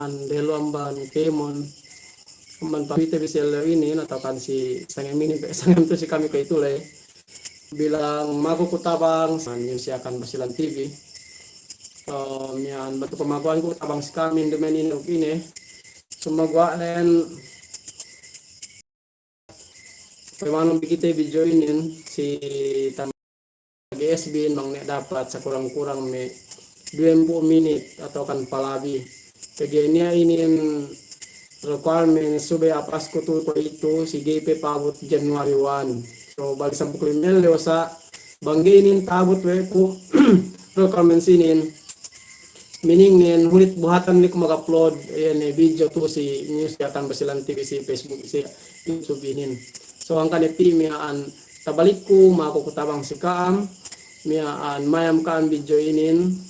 Delo amban kemon amban pamite bisel ini natakan si sangem ini sangem tu si kami kay tulay bilang mago kutabang yun siya kan basilan TV yan batu pamaguan ko tabang si kami dumen ini sumagwa nen pamanong bigite video ini si GSB nang dapat sa kurang-kurang may 20 minit atau kan palabi kaya niya ini requirement sube apas ko to itu si GP pabot January 1 so balik sa buklimel sa bangginin tabot we ko requirement sinin meaning nin hulit buhatan ni ko mag-upload ayan video to si news yatan basilan TV si Facebook si YouTube inin so ang kaniti miyaan tabalik ko makukutabang si Kaam miyaan mayam kan video inin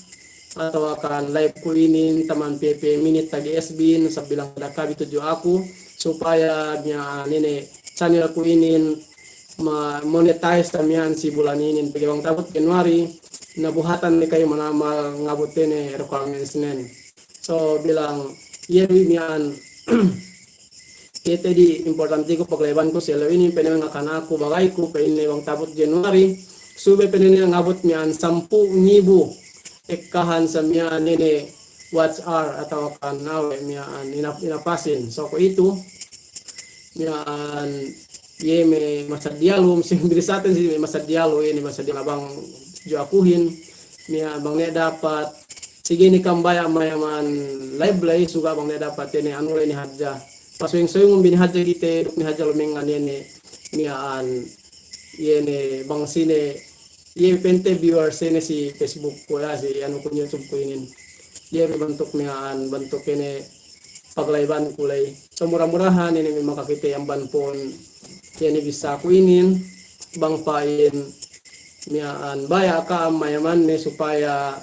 atau akan live ko inin taman PP minute tag SB sa bilang daka video ako supaya niya nini channel ko inin ma-monetize tamiyan si bulan inin pagawang tapos January nabuhatan ni kayo manamal ngabutin ni requirements nin so bilang yewi niyan ito di importante ko paglayban ko sila inin pinang ako bagay ko pinang tapos January sube pinang ngabot niyan 10,000 ikahan sa miyan nini watch hour atau kan nawe miyan inapasin so ko itu miyan ye me masadialum sing bilisaten si masadialo ini masadialabang jo akuhin miya bang ne dapat sige ni kambaya mayaman live lay suga bang ne dapat ini anu ni hadja pasuing-suing bin hadja dite ni hadja lumengan ini miyan ye ne bang sine ye pente viewers ini si Facebook ko ya si anu ko YouTube ko inin ye bentuk mian bentuk ini paglayban kulay so murah-murahan ini may makakita yung banpon ini bisa ko inin bang pain mian baya ka mayaman ni supaya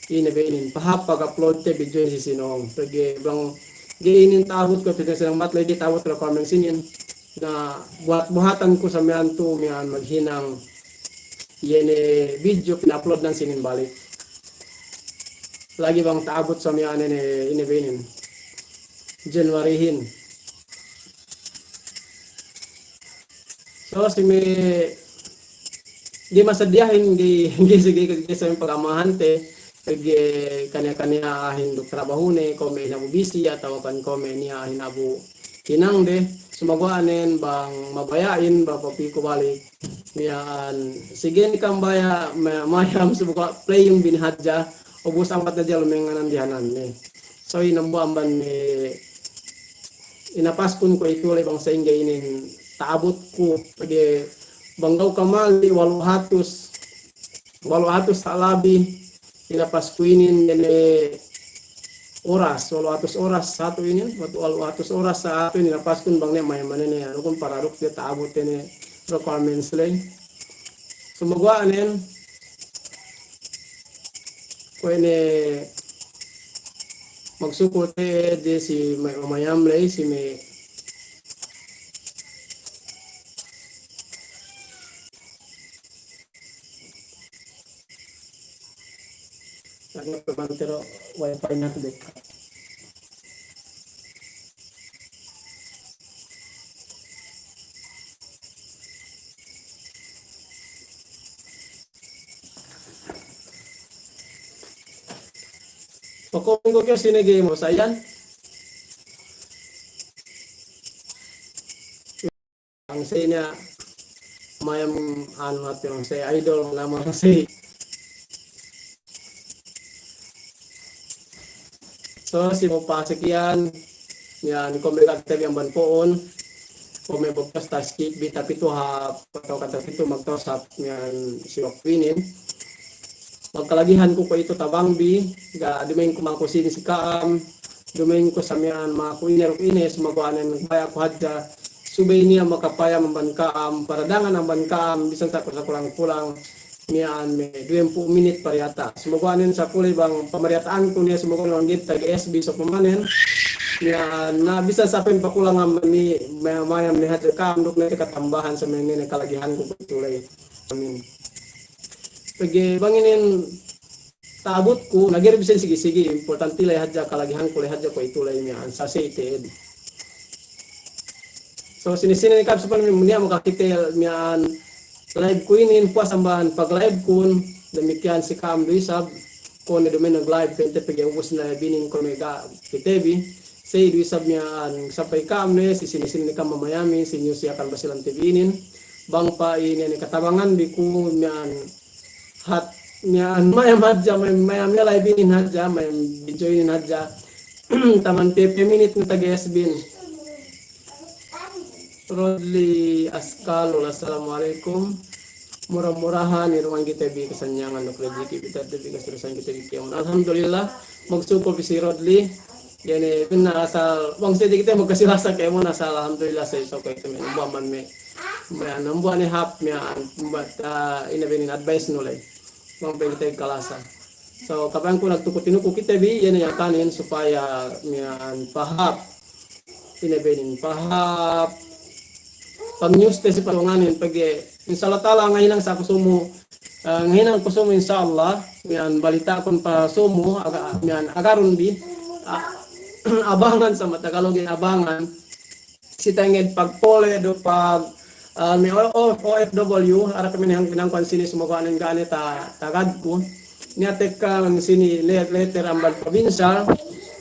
ini beinin pahap pag-upload te video si sinong pagi bang giinin tahut ko pita silang matlay di tahut requirement sinin na buhatan ko sa mian to mian maghinang yene video pina-upload ng sinin balik lagi bang taabot sa miyan ini benin January-hin so si may di masadiyahin di sige sa yung pag-amahan te kanya-kanya hindok trabaho ne kome inabu busy atau kan kome niya hinabu kinang de sumagwanin bang mabayain ba papiko balik yan sige ni kambaya mayam subuka play yung binhadja ubus ang patadya lumenganan dihanan ni so inambuamban ni inapaskun ko itulay bang sa ingay inin taabot ko pagi banggaw kamali 800 sa labi inapaskuinin nene oras 800 oras satu ini 800 oras sa ato inapaskun bang ne mayaman ni ano kung paradok dia taabot ni requirements lang sumagwaanin ko ini magsukote di si mayam lay si may pero wifi na to dek pokoknya ko kaya sinigay mo sa yan ang say niya mayam ano at yung say idol lamang say so si mo pasik yan kung may kagtag yung banpoon kung may bugtas ta skip bita pito ha pataw kata pito magtosap yan si Wakwinin magkalagihan ko ito tabangbi ga dumain ko makusin si Kaam dumain ko sa miyan mga kuiner sumagwanan nagbaya ko hadja subay niya makapaya mamban Kaam paradangan ang ban Kaam bisan sa kulang-kulang miyan may 20 minit pariyata sumagwanin sa kulay bang pamariataan ko niya sumagwanin ang git tag SB so pamanin miyan na bisan sa pin pakulang ni mayam ni hadja Kaam duk na katambahan sa mga kalagihan ko tulay amin pagi banginin taabot ko nagiribisen sige importante lay hadya kalagihan ko lay hadya ko itulay miyan sa sete. So sinisinin ni Kap sa panin niya makakita miyan live ko inin po sambahan pag live kun demikian si Cam Luisab ko na dumen nag live pente pagyaubos na bining ko mega kitebi say Luisab miyan sapay Cam ne si sinisinin ni Cam mamayami si news akan basilan tibinin bang pa ini ni katabangan di ko miyan hat miyan mayam hadja mayam live inin hadja mayam video inin hadja taman 50 minute na tag-SBin. Rodli Askal, assalamualaikum. Murah-murahan ni rumang kita bi kesanyangan no kredi kita bi keserusan kita bi kiam. Alhamdulillah magsuko si Rodli. Yani pina asal bang sedi kita magkasilasa kay mo asal alhamdulillah sa iso kay kami buaman me. May nambuan ni hap mi but inabinin advice no lay. Bang pa kita kalasa. So kapan ko nagtukot-tinuko kita bi yan yang kanin supaya mian pahap inabinin pahap pag news test patunganin pag inshallah taala ngayon sa kusumo ngayon kusumo inshallah yan balita kon pa sumo yan agaron bi abangan sa matagalog abangan si tanged pagpole do pag may OFW ara kami nang pinangkuan sini sumoganan ganit tagad ko niya teka sini letter ambal probinsya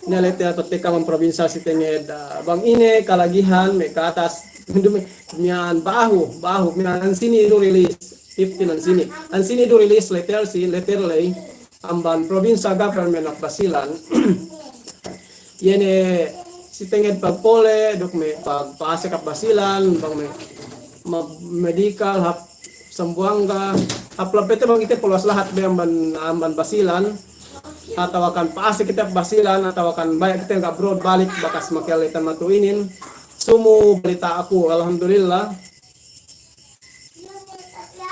niya letter to teka ang probinsya si tanged bang ine kalagihan may katas miyan baho miyan sini do release 15 ang sini do release letter lay amban probinsya government of Basilan yene si tenged pagpole dok may pagpaasa ka Basilan bang may medical hap Sambuanga aplapete bang ite pulos lahat be amban Basilan atau akan paasa kita Basilan atau akan bayar kita abroad balik bakas makialitan matuinin. Sumo balita ako, alhamdulillah.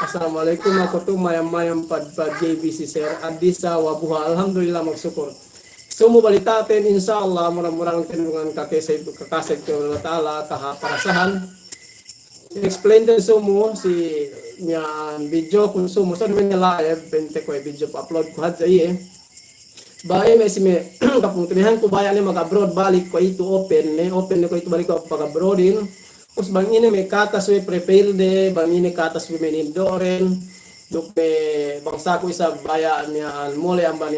Assalamualaikum ako to mayam padpad JBC Sir Adisa Wabuha, alhamdulillah magsyukur. Sumo balita atin insyaallah murang-murang tinulungan kakasay ko taala kahaparasahan. Explain din sumo si miyan video kun sumo sa naman live bente ko video upload ko hadja Bae may sime kapung tinihan ko bayan ni mag-abroad balik ko ito open ko ito balik ko pag-abroadin. Us bang ine may katas we prepare de bang ine katas we men indoren. Duk me bangsa ko isa baya niya mole amban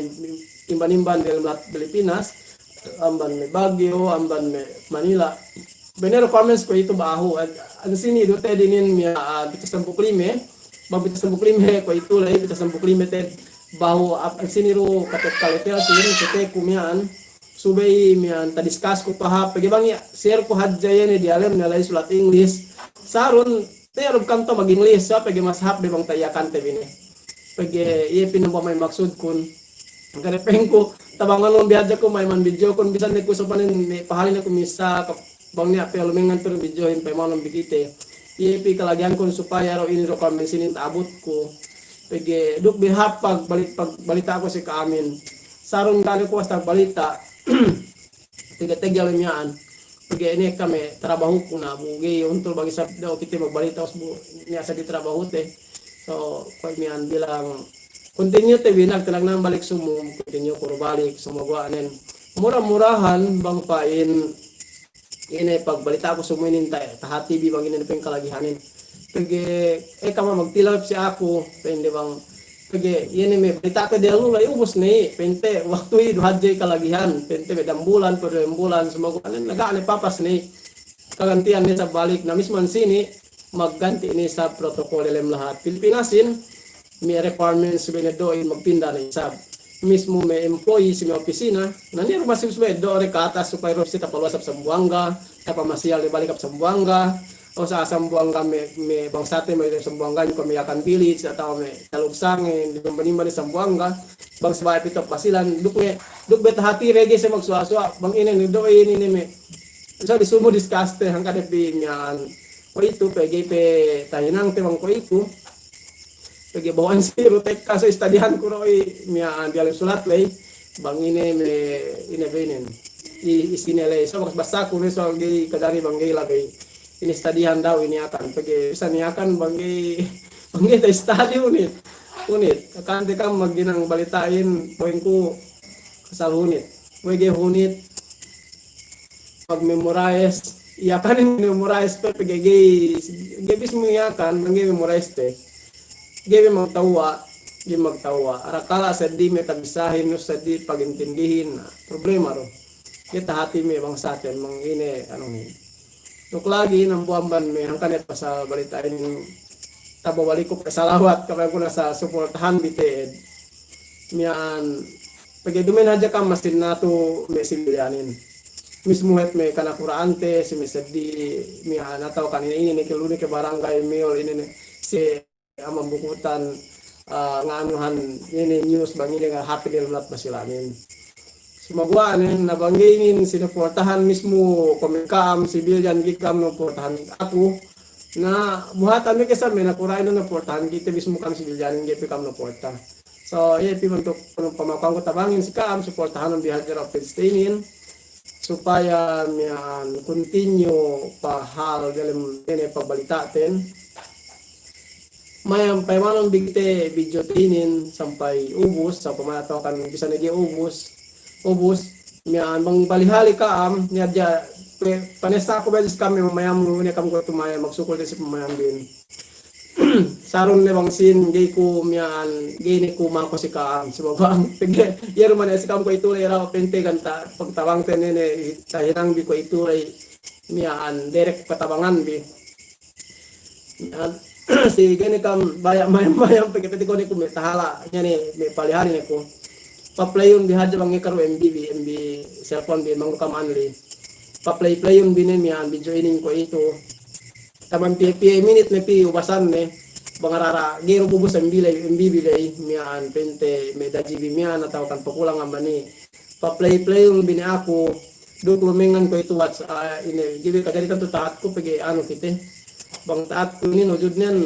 imban del Pilipinas, amban me Baguio, amban me Manila. Benero comments ko ito baho ang sini do te dinin mi bita sa buklime, bang bita sa buklime ko ito lay bita sa buklime te bahu ang siniro katot kaletel sini kete kumian subay mian tadiskas ko pa pagi bang share ko hadja yan di alam na lay sulat English saron pero kanto mag English sa pagi mas hap de bang tayakan te bini pagi iya pinampa may maksud kun karepeng ko tabangan mo biadya ko may man video kun bisan ne ko so panen pahalin ko misa bang niya pero mengan pero video hin pa manom bigite iya pi kalagyan kun supaya ro ini ro kami sini taabot ko pag duk bihap pag balita ko si Kaamin sarong gali ko sa balita tiga-tiga limyaan pag ini kami trabaho ko na bugi untol bagi sa daw kita magbalita us niya sa di trabaho te so pag miyan bilang continue te binag talag nang balik sumo continue ko balik sumagwanen murah-murahan bang pain ini pag balita ko sumuinin tayo tahati bi bang ini peng kalagihanin pagi kama magtilap si ako pende bang pagi yan may balita ko delu lay ubos ni pente waktu itu hadjay kalagihan pente bedang bulan per bulan sumaguan nagaan papas ni kagantian ni sa balik na misman sini magganti ni sa protokol lem lahat Pilipinasin may requirements benedoin magpinda ni sab mismo may employee si may opisina naniro masib do rekata supaya ro sita paluasap sa Buanga sa pamasyal ni balik sa Buanga o sa Sambuanga may bangsate may Sambuanga yung Pamiyakan Village atau may Talugsangin di pambanimban ni Sambuanga bang sabay pitok Basilan duk bet hati rege sa magsuaswa bang inen do ini may so di sumo discussed hang kada pinyan ko itu PGP tahinang temang ko itu pagi bawaan zero tek kaso istadihan ko roy miya dialim sulat lay bang ini may benin isinele so basa ko so gi kadari bang gi lagay ini stadihan daw ini akan pagi bisa ni akan banggi ta study unit kakante ka magginang balitain poin ko kasal hunit. Wege hunit pag-memorize, iyakan yung memorize pe pagigay gabis mo iyakan mangi memorize te. Gabi magtawa. Arakala sa di may tabisahin no sa di pagintindihin problema ro. Kita hati may bang sa atin mang ine anong ni. Tuk lagi ng buamban may hangkanet pa sa balitain yung tabawali ko salawat kapag ko na sa suportahan biteed. Miyan pag dumen hadya ka masin nato may sibilyanin. Mismo het may kanakuraante si mesedi miya nataw kanina ini kiluni ke barangay mayor ini si amang bukutan nga anuhan ini news bang ini nga happy nilulat ba sila amin. Sumagwaan nabanggingin sinuportahan mismo komikam civilian gikam no portahan ako na buhatan mi kesa may nakurain no portahan kita mismo kam civilian gipi kam no porta. So iya pi untuk pamakang ko tabangin si kam suportahan ng bihager of Palestinian supaya miyan continue pahal dalam ini pabalitaten mayang paymanong bigte video tinin sampai ubus sa pamataw kan bisa nagi ubus miyan bang balihali ka niya dia panesa ko ba kami mamayam ni kam ko tumaya magsukol din si pamayam din saron le bang sin gay ko miyan gini ko man ko si kaam si babang pige yero man si kaam ko itulay ra pente kanta pagtawang tenene tahinang bi ko itulay miyan direct patabangan bi si gini kam bayam pige pete ko ni ko tahala nya ni may palihari ni ko pa-play bi hadya bang ikaro MB cellphone bi mangu kam anli pa-play yun binin miyan video ining ko ito taman pi minute na pi ubasan ne bangarara gero bubus ang bilay miyan pente may dajibi miyan ataw kan pakulang ang mani pa-play yung bini ako do lumingan ko ito watch ini gibi kadali kan to taat ko pagi ano kite bang taat ko ni no jud niyan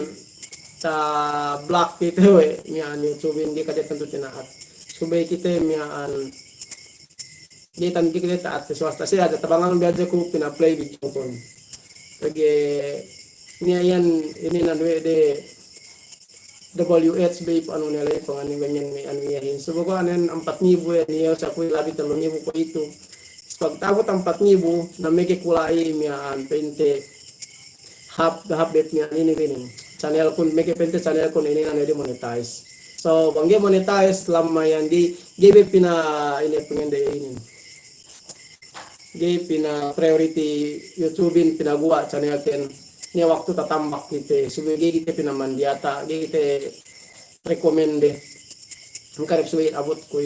ta black kite we miyan YouTube hindi kadali kan to tinaat subay kite miyan di tan di kita taat swasta siya ada tabangan biadya ko pina-play video ko pagi niya yan ini na de WH babe ano nila ito ano ganyan may ano yahin so bago anen 4,000 yan niya sa kuy labi 3,000 ko ito pagtabot ang 4,000 na may kikulay miyan pente half bet niya ini channel kun may pente channel kun ini na monetize so bangge monetize lamma yan di give pina ini pengende ini give pina priority YouTubein pinagawa channel ken niya waktu tatambak kita subigi kita pinamandiata kita rekomende ang karib suwi abot ko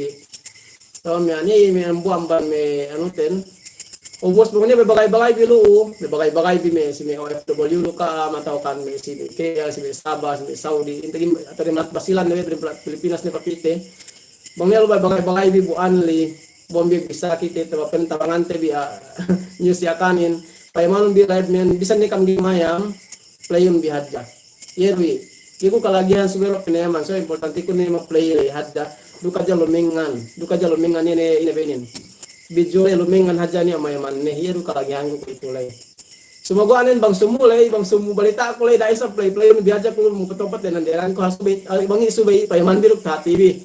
so ni may ambuamban may ano ten ubos mo niya may bagay-bagay bilu may bagay-bagay bi may si may OFW ka mataw kan may si KL si may Sabah si may Saudi intagi atari mat basilan na Pilipinas ni papite bangel bagay-bagay bi buanli bombi bisa kita tawapen tabangante bi news ya kanin payman bi live men bisa ni kam gimayam play yung bihadja yerwi iko kalagihan subero pinayaman so importante ko ni ma-play hadda duka ja lumingan ni benin video lumingan hadja ni amayaman ne yeru kalagihan ko itulay sumago anen bang balita ko lay dai sa play yung bihadja ko mo patopat den anderan ko hasubay bang isubay payman biruk ta TV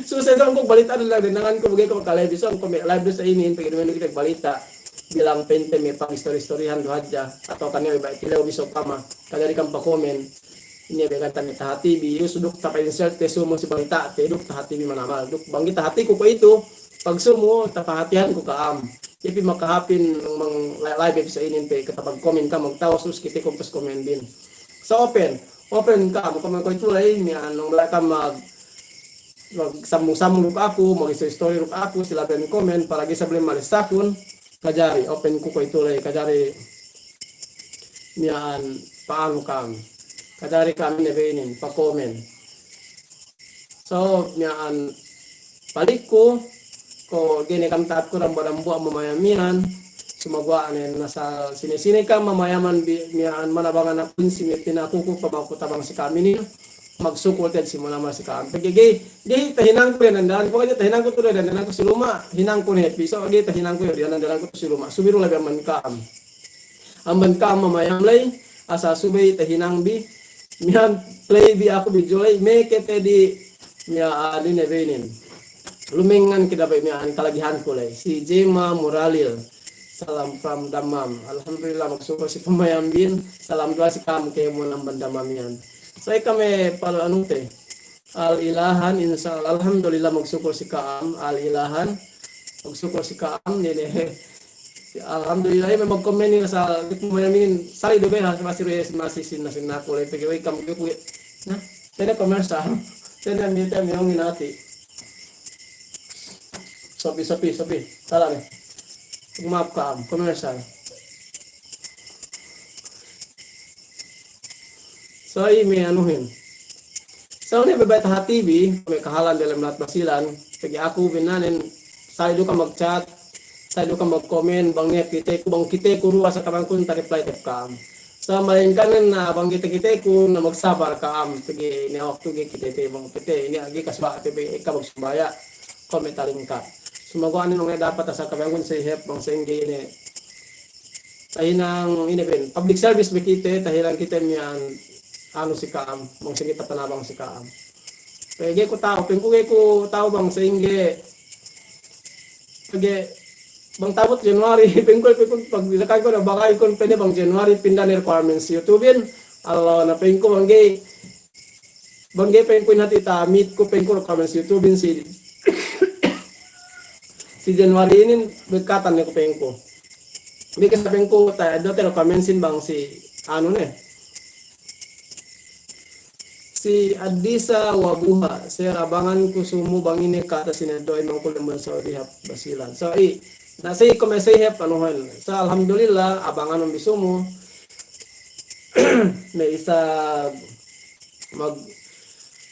so sa ko balita lang dinangan ko bagay ko kalay biso ko live sa inin pag kita balita bilang pente may pang story-storyan dohadja atau kanyo iba itilaw biso kama kagari kang pa-comment ini began mi tahati bi usuduk ta pa-insert te sumo si balita te duk tahati bi manamal duk banggi tahati ko ito pag sumo tapahatihan ko kaam ipi makahapin ng live sa inin pe katapag comment ka magtaw sus kiti ko pas comment din so open ka mo kamo ko itulay mi anong wala ka mag sambung-sambung ako mag-story ako sila ben comment para gisabli malisakon kajari open ko itulay kajari miyan paano kam kajari kami nebenin pa comment so miyan balik ko gini kam taat ko rambo ang mamayamian sumagwa anen nasa sinisini ka mamayaman miyan manabangan na kunsi may pinakuko pamakutabang si kami niya magsukulted simula si kami pagigay di tahinang ko yan nandahan ko kaya tahinang ko tuloy nandahan ko si luma hinang ko ni piso agi tahinang ko yan nandahan ko si luma subiro labi ang man kaam mamayamlay asa subay tahinang bi mihan play bi ako video lay make it di miya adin evenin lumengan kita ba miya ang kalagihan ko lay si Jema Moralil. Salam from Damam. Alhamdulillah magsuko si Pumayambin. Salam dua si kam kay mo ng bandamam yan. So kami para ano te. Al-ilahan insyaallah alhamdulillah magsuko si Kaam al-ilahan. Magsuko si Kaam nene. Alhamdulillah may mag-comment nila sa Pumayambin. Sali do ba sa masiriyes masisin na sinako lay pagaway kam ko na. Tena komersa. Tena mita mi yung inati. Sopi. Tala ni. Maaf Kaam, commercial. So, may anuhin. So, ni bebait ha TV, may kahalan dalam lahat basilan. Pagi ako binanin, sa do ka mag-chat, sa do ka mag-comment, bang kite ko ruwa sa kamang kun ta-reply tip Kaam. So, malain kanan na bang kite ko na magsabar Kaam. Pagi ni waktu kite bang kite, ini agi kasba TV ka magsubaya. Komentarin ka. Sumagawa nung dapat sa kabangon sa ihep bang sa ingay ini tayo nang inipin public service bikite tahilan kita miyan ano si Kaam bang sige patanabang si Kaam pwede ko tao pingkugay ko tao bang sa ingay pwede bang tabot January pingkoy pag ilakay ko na bakay ko pwede bang January pindan requirements YouTubein Allah na pingko bangay pingko natin ta meet ko pingko requirements YouTubein si January ini berkatan ni kupeng ko. Hindi ka sabihin ko, tayo pero kamensin bang si, ano ne? Si Adisa Wabuha, sir, abangan ko sumo bang ini kata sinadoy mga kulimban sa Rihap Basilan. So, nasa ko may sahip, ano hal. So, alhamdulillah, abangan ng bisumo. May isa,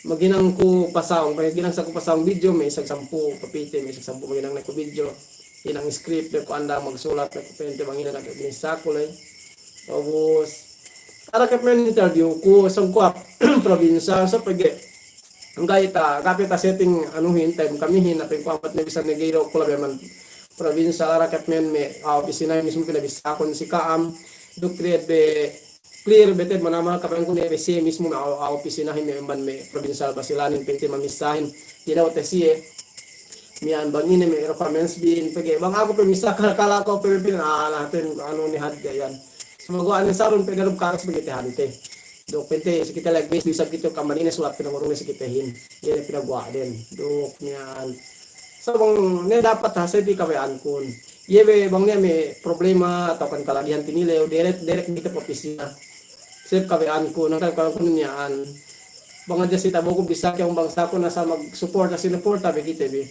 maginang ko pasawang kaya ginang sa ko pasawang video may isang 10 kapite may isang 10 maginang na ko video inang script ko anda magsulat na ko pente bang ina na sa ko lay tapos ara ka men interview ko sa ko probinsya sa pag ang gaita kapita setting anuhin time kami hinapin ko apat na bisan negero ko labi man probinsya ara ka men may opisina mismo pinabisa ko si Kaam do create clear betet manama kapang ko ni BC mismo na opisinahin may man may provincial basilanin penti mamisahin tinaw tesiye mian bangin may requirements bin pag bang ako pemisa kala ko pepin natin ano ni had yan sumagawa ni saron pegarum karas bagiti hante do pente kita like base bisa kito kamanina sulat pinangurong sa kitahin yan pinagwa din do mian so bang ne dapat ha sa di kawayan kun yebe bang niya may problema atau kan kalagihan tinile direct dito po opisina sip kawian ko nang ko niyaan bang adya si tabo ko bisa kay bangsa ko nasa mag-support na sinuporta be kita be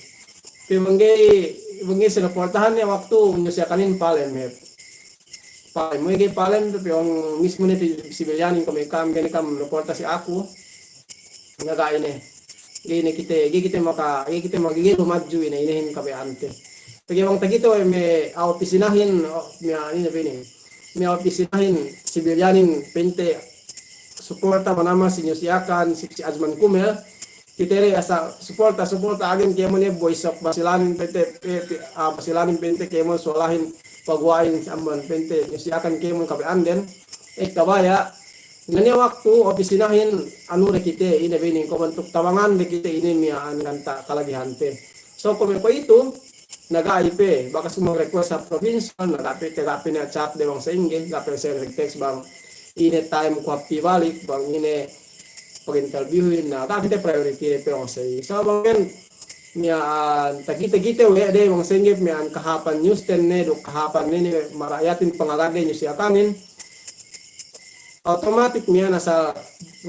bangay sinuportahan niya waktu nyo siya kanin palen hep palen mo igay palen yung mismo ni sibilyanin ko may kam gani kam suporta si ako nga gain gini kita magiging lumadju ina inahin kawiante pag yung tagito may opisinahin may opisinahin sibilyanin pente suporta manama si Nyosiakan si Azman Kumel kitere asa suporta agin kemo ni voice of basilanin pente kemo solahin pagwain sa amban pente Nyosiakan kemo kabeanden kabaya ngani waktu opisinahin anu rekite ina bening komantuk tawangan rekite ini miaan kanta kalagihante so kung ko itu nag-IP, baka sumang-request sa provincial, nag-IP na chat de bang sa ingin, nag-IP sa text bang ini time ko happy balik, bang ini pag-interviewin na, nag-IP priority de bang sa ingin. So bang yan, tagita-gita we de bang sa ingin, miyan kahapan news 10 ne, do kahapan ne, marayatin pangalagay nyo siya kanin, automatic miyan nasa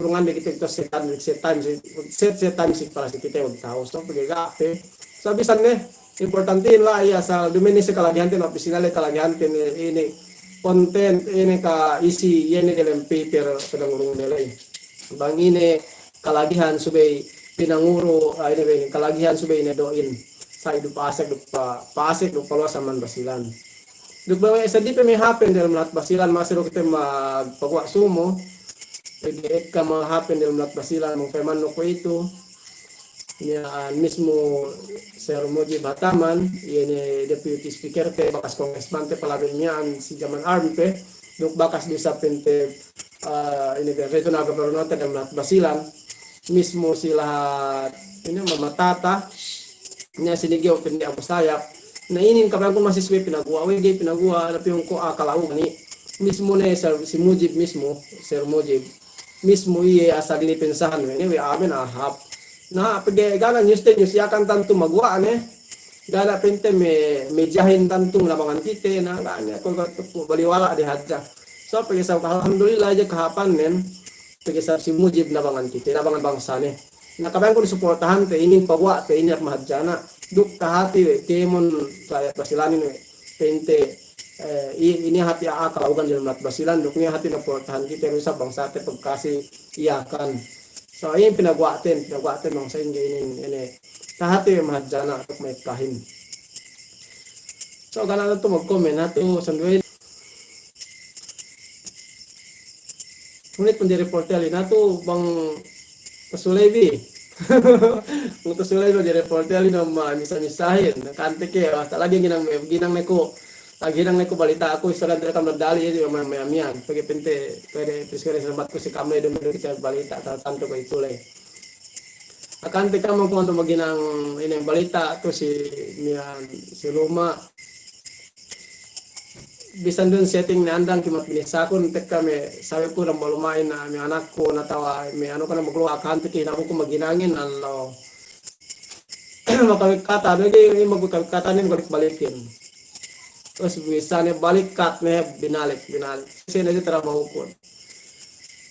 urungan de kita ito set time para si kita yung tao. So pag-i-IP, so bisan ne, importante lah ya asal dumini sa kalagihan tin opisinal kalagihan tin ini content ini ka isi ini dalam paper pinangurong nila bang ini kalagihan subay pinanguro ini kalagihan subay ne doin sa idu pasek do paluwas man basilan dugba sa di pa may happen dalam lat basilan masiro kita magpagwa sumo pag ka ma-happen dalam lat basilan mong pemano ko ito yan mismo Sir Moji Bataman, yan deputy speaker te bakas congressman te palabin niyan si Jaman Army pe, duk bakas di sa pente ini regional governor ng Basilan, mismo sila ini mamatata niya sinigyo pindi abusayak na inin kapag kung masiswe pinagwa wege pinagwa na yung ko akalaw ni mismo na si Mujib mismo Sir Mujib mismo iye asa ginipensahan ni we amin ahap na pag gana news yakan tanto magwa ne gana pente me jahin tantung labangan kite na ganya ko baliwala di hadja so pag sa alhamdulillah aja kahapan men pag sa si Mujib labangan kite labangan bangsa ne nakabayang ko suportahan te inin pagwa te ini mahadjana duk kahati temon saya Basilanin pente ini hati akal ugan dalam Basilan duknya hati na portahan kita sa bangsa te pagkasi iyakan so ayun pinagwaten bangsa ini kahati mahadjana at may kahin so ganun to mag-comment nato sandwich ngunit pun di-reporter nato bang pasulaybi kung tusulay lo di reporter no misa-misahin nakante ke basta lagi ginang neko balita ako isa lang kam nadali di mayamian pag pente pwede piskere sa ko si kamay do kita balita tanto ko itulay akante ka mo kung maginang inang balita to si Luma bisan dun setting na andang kimat binisakon tek kami sabi ko nang malumain na may anak ko natawa may ano ka na magluwa akante kinako ko maginangin ano makakata lagi magkakata ni balikin terus bisa ni balik kat ni binalik kasi na dito trabaho ko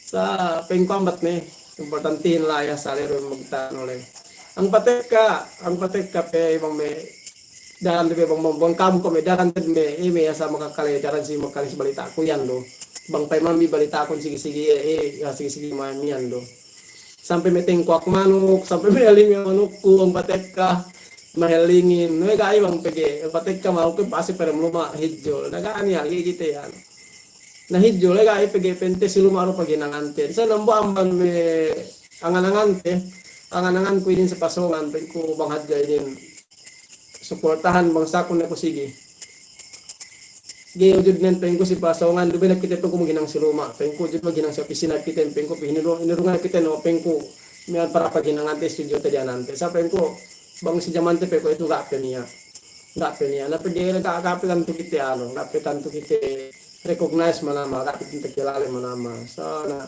sa pengkambat ni importantin lah ya salero magtano le ang patek ka pe ibang may daran de bang kamu ko me daran de me ime asa makakale daran si makalis balita ko yan do bang pay mami balita ko sige mamian do sampai meteng ko manuk sampai meling manuk ko ang patek ka mahalingin no gay bang pege patek ka mau ko pasi para luma hidjo nagaan ya gigite yan na hidjo gay pege pente siluma ro paginangante sa nambo amban me anganangante ko din sa pasongan pen ko bang hadgay din suportahan bangsa ko na ko sige gayud nen pengko si pasongan dubi nakita ko ginang siluma pengko jud ginang sa opisina kita pengko inirungan kita no pengko may para paginang ante studio tadi anante sa pengko bang si jamante pengko itu gak penia na pede ka kapitan to kita ano kapitan to kita recognize manama kapitan to kilala manama so na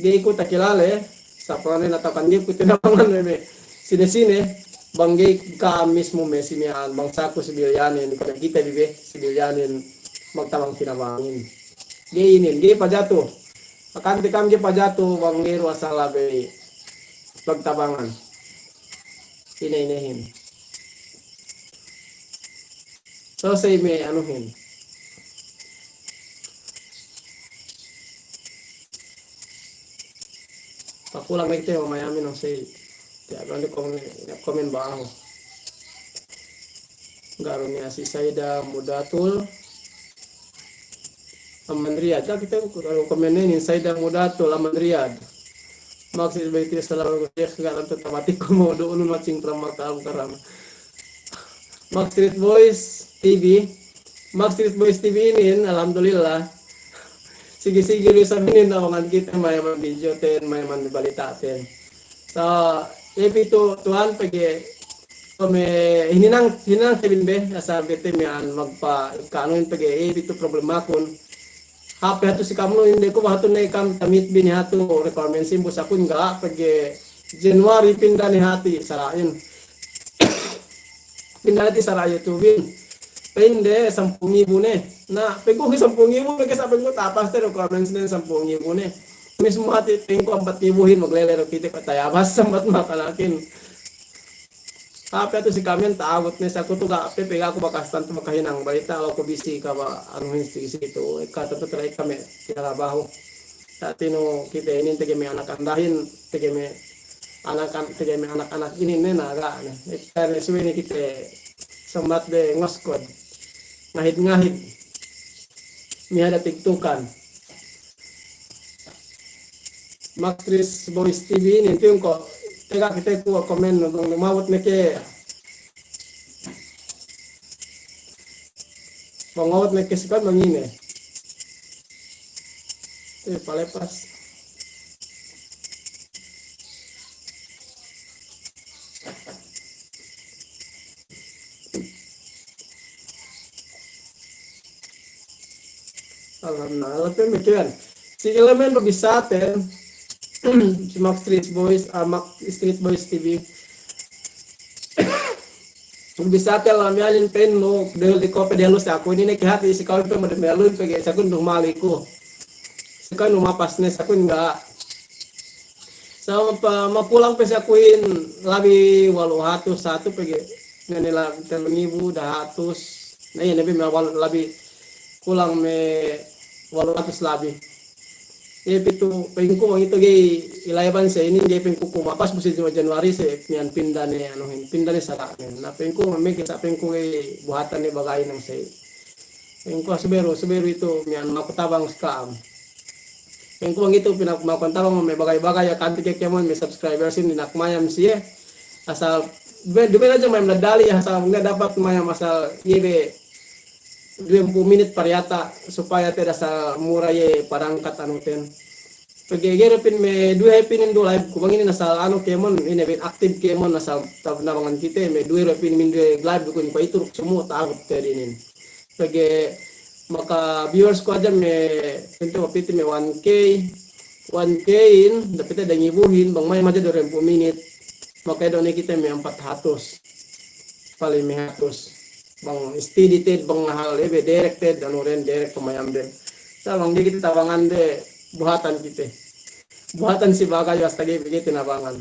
gay ko takilale sa pone na takandim ko tinabangan me sine banggay ka mismo mesimian bangsa ko sibilyanin ko kita bibe sibilyanin magtamang tinabangin gay pajato akante kam gay pajato banggero asala be pagtabangan inahin so say me anuhin pakulang may tayo mayami ng say ya ano komen ba ako garo niya si Saida Mudatul Aman Riyad kita kalau komenin Saida Mudatul Aman Riyad maksud baiti salamu alaikum garan to tamatik ko mo doon matching tramak karam Max Street Boys TV ini alhamdulillah sige rin sabihin na mga kita may video ten may man balita ten so epito tuan pagi kami hininang sabin be asa bete mian magpa kanon pagi epito problema kon hape hatu si kamu hindi ko hatu na ikam tamit bin hatu requirement simbo sa kun ga pagi January pindah ni hati sarain pindah hati sarayo tubin pende 10,000 ne na pego 10,000 pagi sabi ko tapas te requirements na 10,000 ne mismo hati tingko 4,000 maglelero kita patayabas sambat makalakin hape to si kami taawat ni sa kutuga pepe ako bakastan to makahinang balita ako busy ka ba ano sige ito ikatato try kami trabaho dati no kita ini tege may anak andahin tege may anak ini na ga ne suwini kita sambat de ngoskod ngahid mi ada tiktukan Max Street Boys TV ini yung ko tega kita ko komen nung lumawat na ke mangawat na ke sikat mangine palepas. Alhamdulillah, pero mekian. Si elemen bisa ten, si Max Street Boys, Max Street Boys TV. Bisa ten lah mialin pen no, del di kopi delu sa ako ini nek hati si kau pe melun pege sa kun maliku. Sekarang rumah pasnya sa kun enggak. Sama pa mapulang pe sa kuin labi 801 pege nganila 3,000 dahatus. Nah ini nabi mawal labi kulang me 800 labi. Pitu pengku mang itu gay ilayaban sa ini gay pengku kumapas musim Januari sa niyan pindah ni ano pindah ni sara men. Na pengku may sa pengku gay buhatan ni bagay nang sa. Pengku subero itu niyan makutabang scam. Pengku mang itu pinakmakontabang may bagay-bagay at anti kemon may subscribers ini nakmayam siya. Asal dumi aja may nadali asal nggak dapat mayam asal ibe 20 menit pariata supaya tidak sa murah ye parangkat anu ten. Pagigero pin me dua pinin do live ko bangin nasa anu kemon ini ben active kemon nasa tab namangan kita me dua pin min live ko ni pa itur semua tagot terinin. Pagi maka viewers ko aja me pintu mapiti me 1K in dapat ada ngibuhin bang may maja 20 menit. Maka do ni kita me 400 paling 100 bang steady bang hal ebe directed anu ren direct pemayam den sabang di kita tabangan de buhatan si bagay hasta ge begitu nabangan.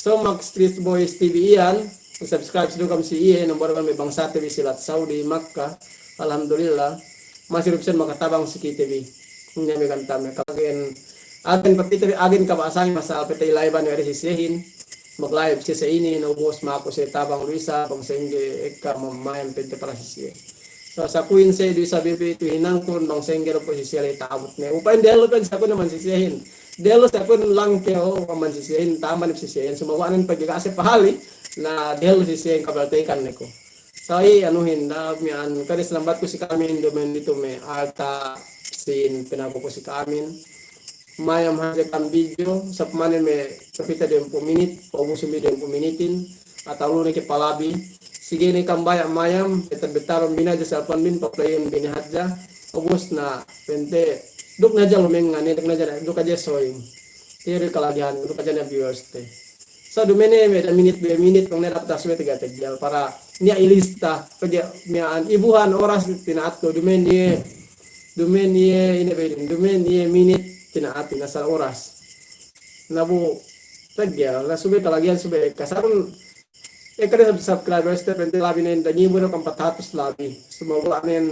So Max Street Boys TV iyan subscribe sudah kami si iye nomor kami bangsa TV silat Saudi Makkah alhamdulillah masih rupsen makatabang si KTV ini megan tame kagen agen pati agen kabasang masal PT Ilaiban dari sisihin mag-live siya sa ini, naubos mako sa tabang Luisa, pang sengge, eka, mamayan, pente para siya. So, sa kuin sa Luisa Bibi, ito hinangkon, bang sengge po siya itabot niya. Upain, delo pa sa ko naman sisiyahin. Delo sa ko lang kayo, man sisiyahin, tama na sisiyahin. Sumawanan pag kasi pahali, na delo sisiyahin kabaltekan niko. So, anuhin, na, kanis lambat ko si Kamin, domen dito may alta, sin, pinako ko si Kamin. Mayam hasil kan video sa pemanen me kapita 20 menit paubos mi 20 menitin atau lu ke palabi sige ni kambaya mayam betar-betar bina sa panmin paplayon binihadja ubos na pente duk na jalo meng ngane duk na jalo duk aja soy tiri kalagihan duk aja na viewers te sa dumene me minit 2 minit pang dapat taswe 3 tegjal para niya ilista pagya mian ibuhan oras tinaatko dumen ye ini bedin dumen ye minit tinaati nasa oras nabu tagya la sube kalagian sube kasarun kada subscribers te pente labi nen danyi mo kam 400 labi sumawala nen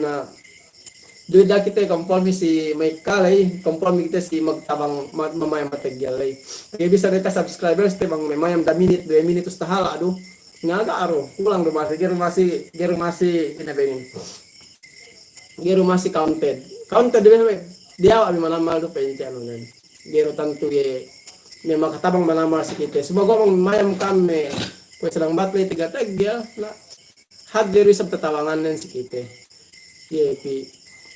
duida kita kompon si may kalay kompon kita si magtabang mamayam matagyalay kaya bisa deta subscribers te bang mamayam da minute 2 minutos tahala adu ngaga aro kulang dumasi gero masih inabenin gero masih counted dia abi manamal do pencan nan gero tantu ye me makatabang manamal si kita semoga mayam kami ko sedang batlay 3 tagya na had gero sa tatawangan nan si kita ye pi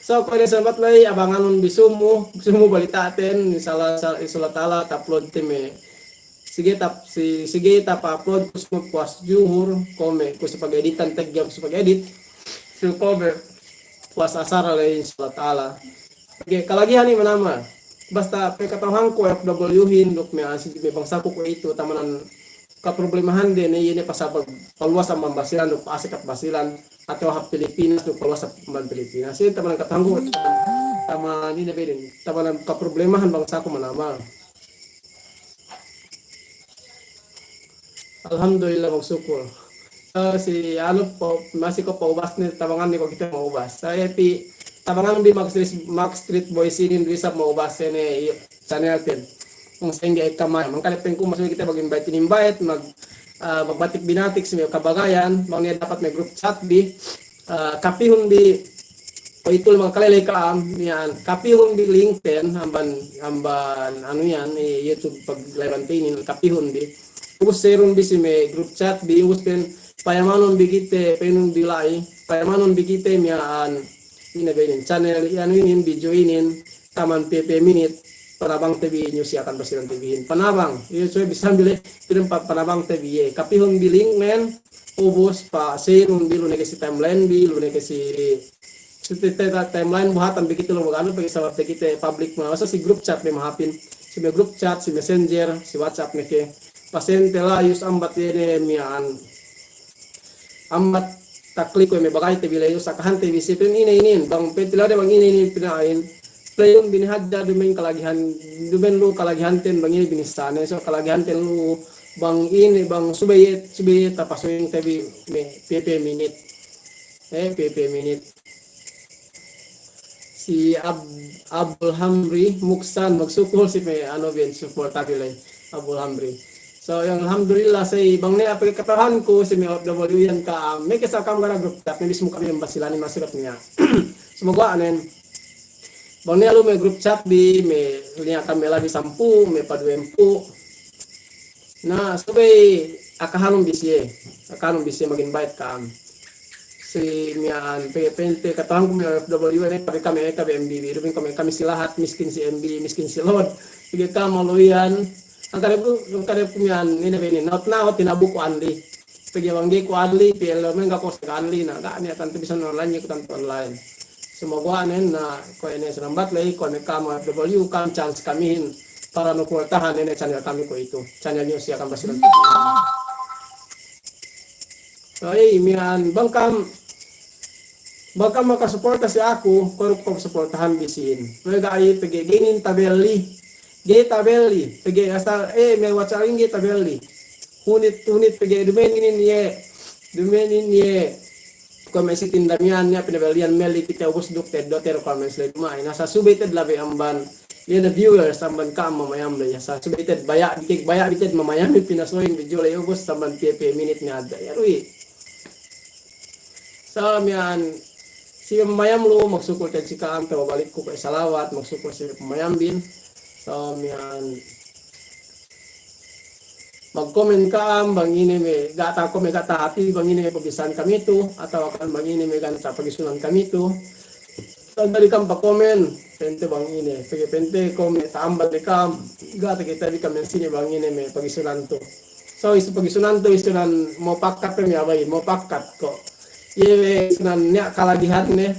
so ko sa batlay abangan bisumo balitaten salah tala upload time sige tap upload ko sa puas juhur kome ko sa pag-editan tagya ko sa pag-edit so cover puas asara lay salah tala. Okay, kalagihan ni manama. Basta pagkatawhan ko FW-hin dok may bangsa ko ito tamanan kaproblemahan din yun pasabag paluwas ang mambasilan dok paasik at basilan atau hap Pilipinas dok paluwas sa Pilipinas. Yun tamanan katanggo tama ni na din. Tamanan kaproblemahan bangsa ko manama. Alhamdulillah magsyukur. Si ano po masih ko paubas ni tabangan ni ko kita maubas. Saya pi tabangan di Max Street Boys ini bisa mau bahas ini channel ten kung sehingga kamay mangkalipin ko masuk kita mag-invite magbatik binatik sa kabagayan bang dapat may group chat di kapihon di o ito mga kalalay kaam yan kapihon di LinkedIn amban ano yan YouTube pag live kapihon di ubos serum di si may group chat di ubos pen payamanon bigite penung dilay payamanon bigite miyan ini channel yan ini video ini taman PP minute Panabang TV nyo siya akan basilan TVhin. Panabang, yun so bisa bili pinang panabang TV. Kapihon biling men ubos pa serum bilu ne kasi timeline bilu ne kasi timeline buhatan begitu lo magano pag sa kita public mo sa si group chat may mahapin si may group chat si messenger si WhatsApp ne ke pasente la use ambat ne mian ambat taklik ko may bagay TV la use akahan TV sipin ini bang petila de bang ini pinain playon binihadda dumen kalagihan dumen lu kalagihan ten bang ini binisane so kalagihan ten lu bang ini bang subayet tapasoy TV PP minute PP minute si Abdul Hamri Muksan magsukol si may ano bin support tabilay Abdul Hamri so yung alhamdulillah sa bang niya pagkatahan ko si may OFW yan ka may kasakam ka na group chat may mismo kami yung basilanin masirat niya sumagawa anen bang niya may group chat di may linya kami lagi 10 may padwempo na sabay akahanong bisye mag-invite ka si mian pente katahan ko may OFW na kami MBB rubin kami silahat miskin si MB miskin si Lord sige ka maluyan ang karib ko mian ini not na tinabu ko anli pagawang ko anli pero men ka ko sa anli na gaani tanto bisan online ko tanto online sumagwanen na ko ene sa nambat lay ko may kamo OFW kam chance kamihin para nuportahan ini channel kami ko ito channel nyo siya kan basilan so mian bangkam makasuporta si ako kung ko suportahan bisin pwede ay pagiginin tabeli pagi asa may watsaring tabeli hunit pagi dumenin niye kung may sitindamian niya pinabalian meli kita ubos dukted doter comments like may nasa subited labi amban yan na viewers samban ka mamayam na sa subited baya bited mamayam pinasoyin video lay ubos samban PP minute nga yarui sa miyan si mamayam lo magsukol tad si kaam pero balik ko kay salawat magsukol si mamayam din sa miyan mag-comment ka bangini may gata ko may katahati bangini may pagisan kami to atau akan bangini may ganita pagisunan kami to sandali kang pa-comment pente bangini pente comment taambal ni kam gata kita di kami sini bangini may pagisunan to so isu pagisunan to isunan mo pakat mi abay mo pakat ko ye sunan nya kalagihan ne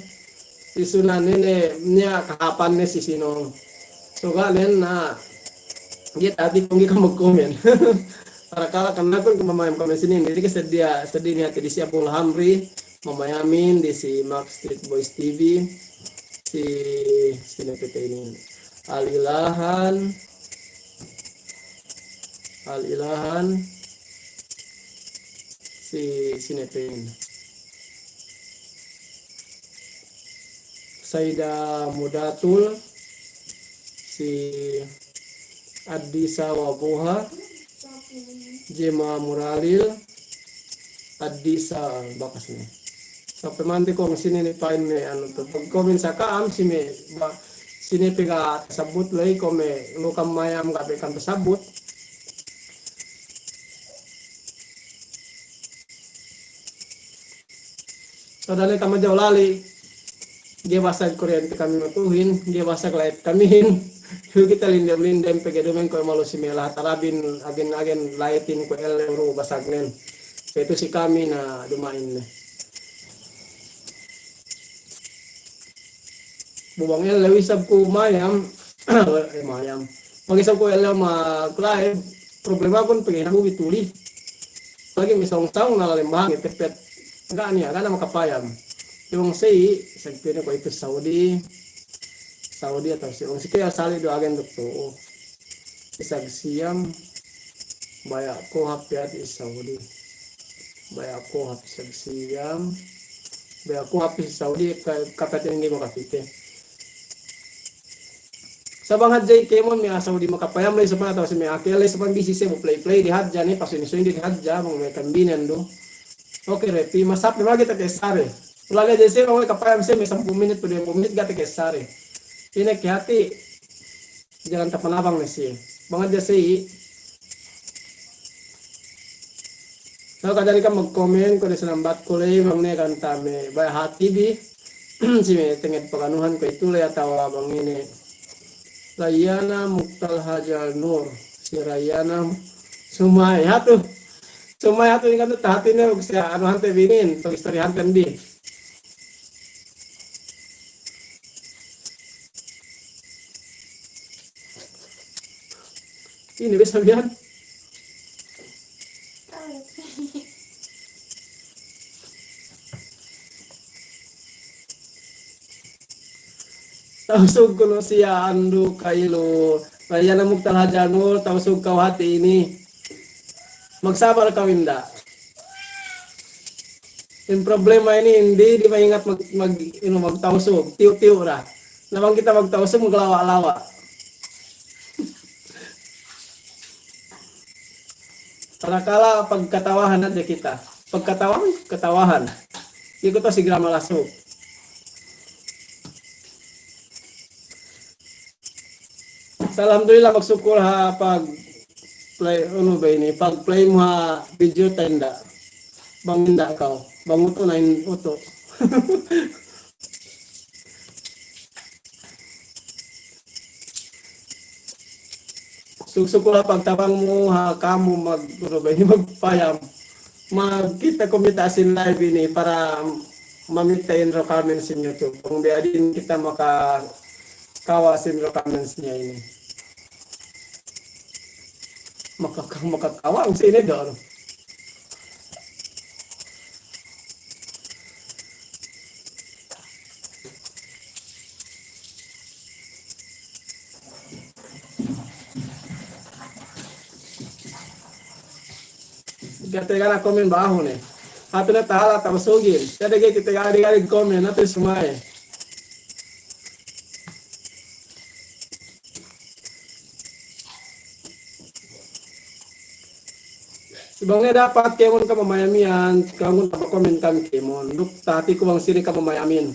isunan ne nya kahapan ne si sinong so galen na git ati kung ka mag-comment para kala karena pun mamayam kami sini jadi kesedia niya di si Abdul Hamri mamayamin di si Max Street Boys TV si sinapita ini Al-Ilahan si sinapin Saida Mudatul si Adisa Wabuha Jema Muralil Adisa bakas ni so pemanti ko sini ni pain me ano to pag comment sa kaam sini pega sabut lay ko me lukam mayam gabe kan sabut so dali kami jauh lali dia basag kuryente kami matuhin dia basag light kamihin yung kita lindem pagkadumen ko malo si Mela tarabin agen lightin ko euro basag nen so ito si kami na dumain na bubang lewisab ko mayam mayam magisab ko mag-live problema kon pagay nabubi tuli lagi misong taong nalalimbang itepet gani aga na makapayam yung say sagpino ko ito Saudi atau si kaya sali do agen dokto isag siyam baya ko hapiat Saudi baya ko hap isag siyam baya ko hap Saudi kapatin hindi mo kapite sabang hadjay kemon may Saudi makapayam lay sa mga si may akilay sa pambisi mo play di hadja ni paso ni di hadja mo may kambinan do okay repi masap ni magita kay sare wala de se mo kapayam se may 10 minute pwede 10 minute gati kay sare hati jangan tapanabang na siya bangat dia say so kadali ka mag-comment ko sa lambat ko lay bang ne kan tame bay hati bi si me tenget paganuhan ko itulay atawa bang ini Rayana Muktal Hajar Nur. Si Rayana Sumay. Hatu. Sumay hatu yung kanto tahati na huwag siya ano hante binin. Ito istorya hantan bi. Ini bisa sabihan. Tausog ko no siya ando kailo. Rayana Muktal Hajar Nur. Tausog kau hati ini. Magsabar ka winda. Yung problema ini hindi di maingat magtausog. Tiyo-tiyo ra. Namang kita magtausog maglawa-lawa. Kala pagkatawahan na kita. Katawahan. Hindi ko to sigla malasog. Alhamdulillah magsyukur ha pag play ano ba ini pag play mo ha video tenda banginda ka banguto na in uto. Suksukula pagtabang mo ha kamo mag ano ba ini magpayam magkita kumitasin live ini para mamitain ro comments in YouTube kung di adin kita maka kawasin ro comments niya ini makakawa ang senador. Kita na komen baho ne. Ato na tahala tamasugin. Kada kita gari komen natin sumay. Ibangnya dapat kemon ka mamayamian, kamun tapakomen kan kemon. Duk tati ko bang sini ka mamayamin.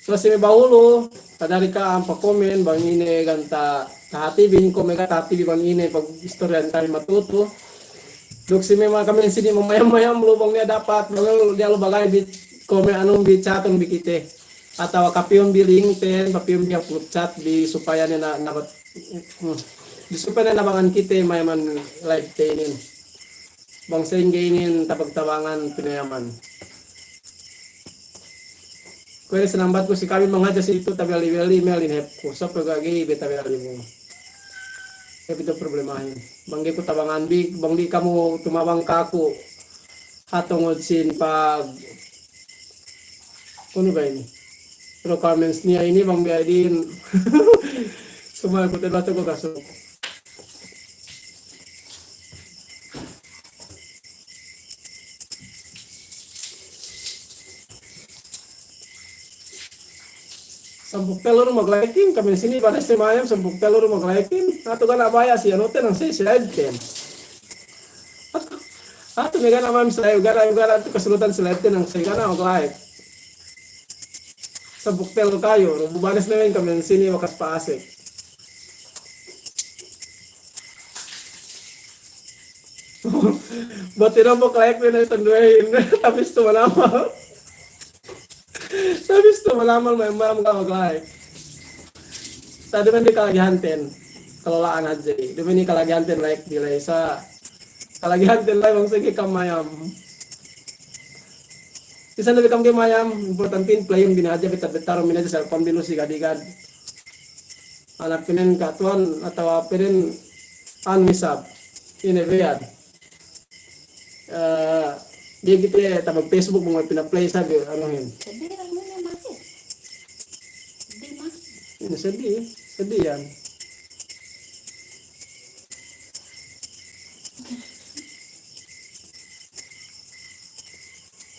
So si bahulu, kadari ka ang pakomen bang ine ganta tahati bin ko mega tahati bang ine pag istorya tayo matuto. Duk si mga kami sini mamayam-mayam lubang niya dapat bang dia lo bagay bit komen anong bit chatong bikite. Atau kapiyon biling ten kapiyon biya put chat di supaya na dapat di supaya na nabangan kita mayaman live tenin. Bang senggeinin tapag-tabangan pinayaman. Kaya senambat ko si kami mengajar si itu tapi ali-ali melin hep ko sa pagagi beta ali mo. Kaya itu problemahin. Banggi ko tabangan bi bangdi kamu tumabang kako hatungod sin pag ano ba ini? Pero comments niya ini bang biadin. Sumay ko tayo ko kaso. Sampuk telur mag-liking kami sini pada semayam sampuk telur mag-liking atau kan abaya si ano ten ang si slide ten atau mega nama slide gara itu kesulitan slide ten ang si kana mag-like sampuk telur kayo bubanes namin kami sini wakas paasik buat tidak mau like na tanduin tapi itu malama. Sabis to malaman may maram ka mag-like. Sa di man di kalagihanten, kalolaan aja. Di man di kalagihanten like dilay sa kalagihanten like bang sige kamayam. Isa na bikam kamayam, importantin play yung binaja bitar-bitar minaja sa pambilo si gadigad. Anak pinin katuan atau pinin misab. Ini beyad. Dia gitu ya, tabag Facebook mo pina-play sabi ano yun. Ini sedih yan.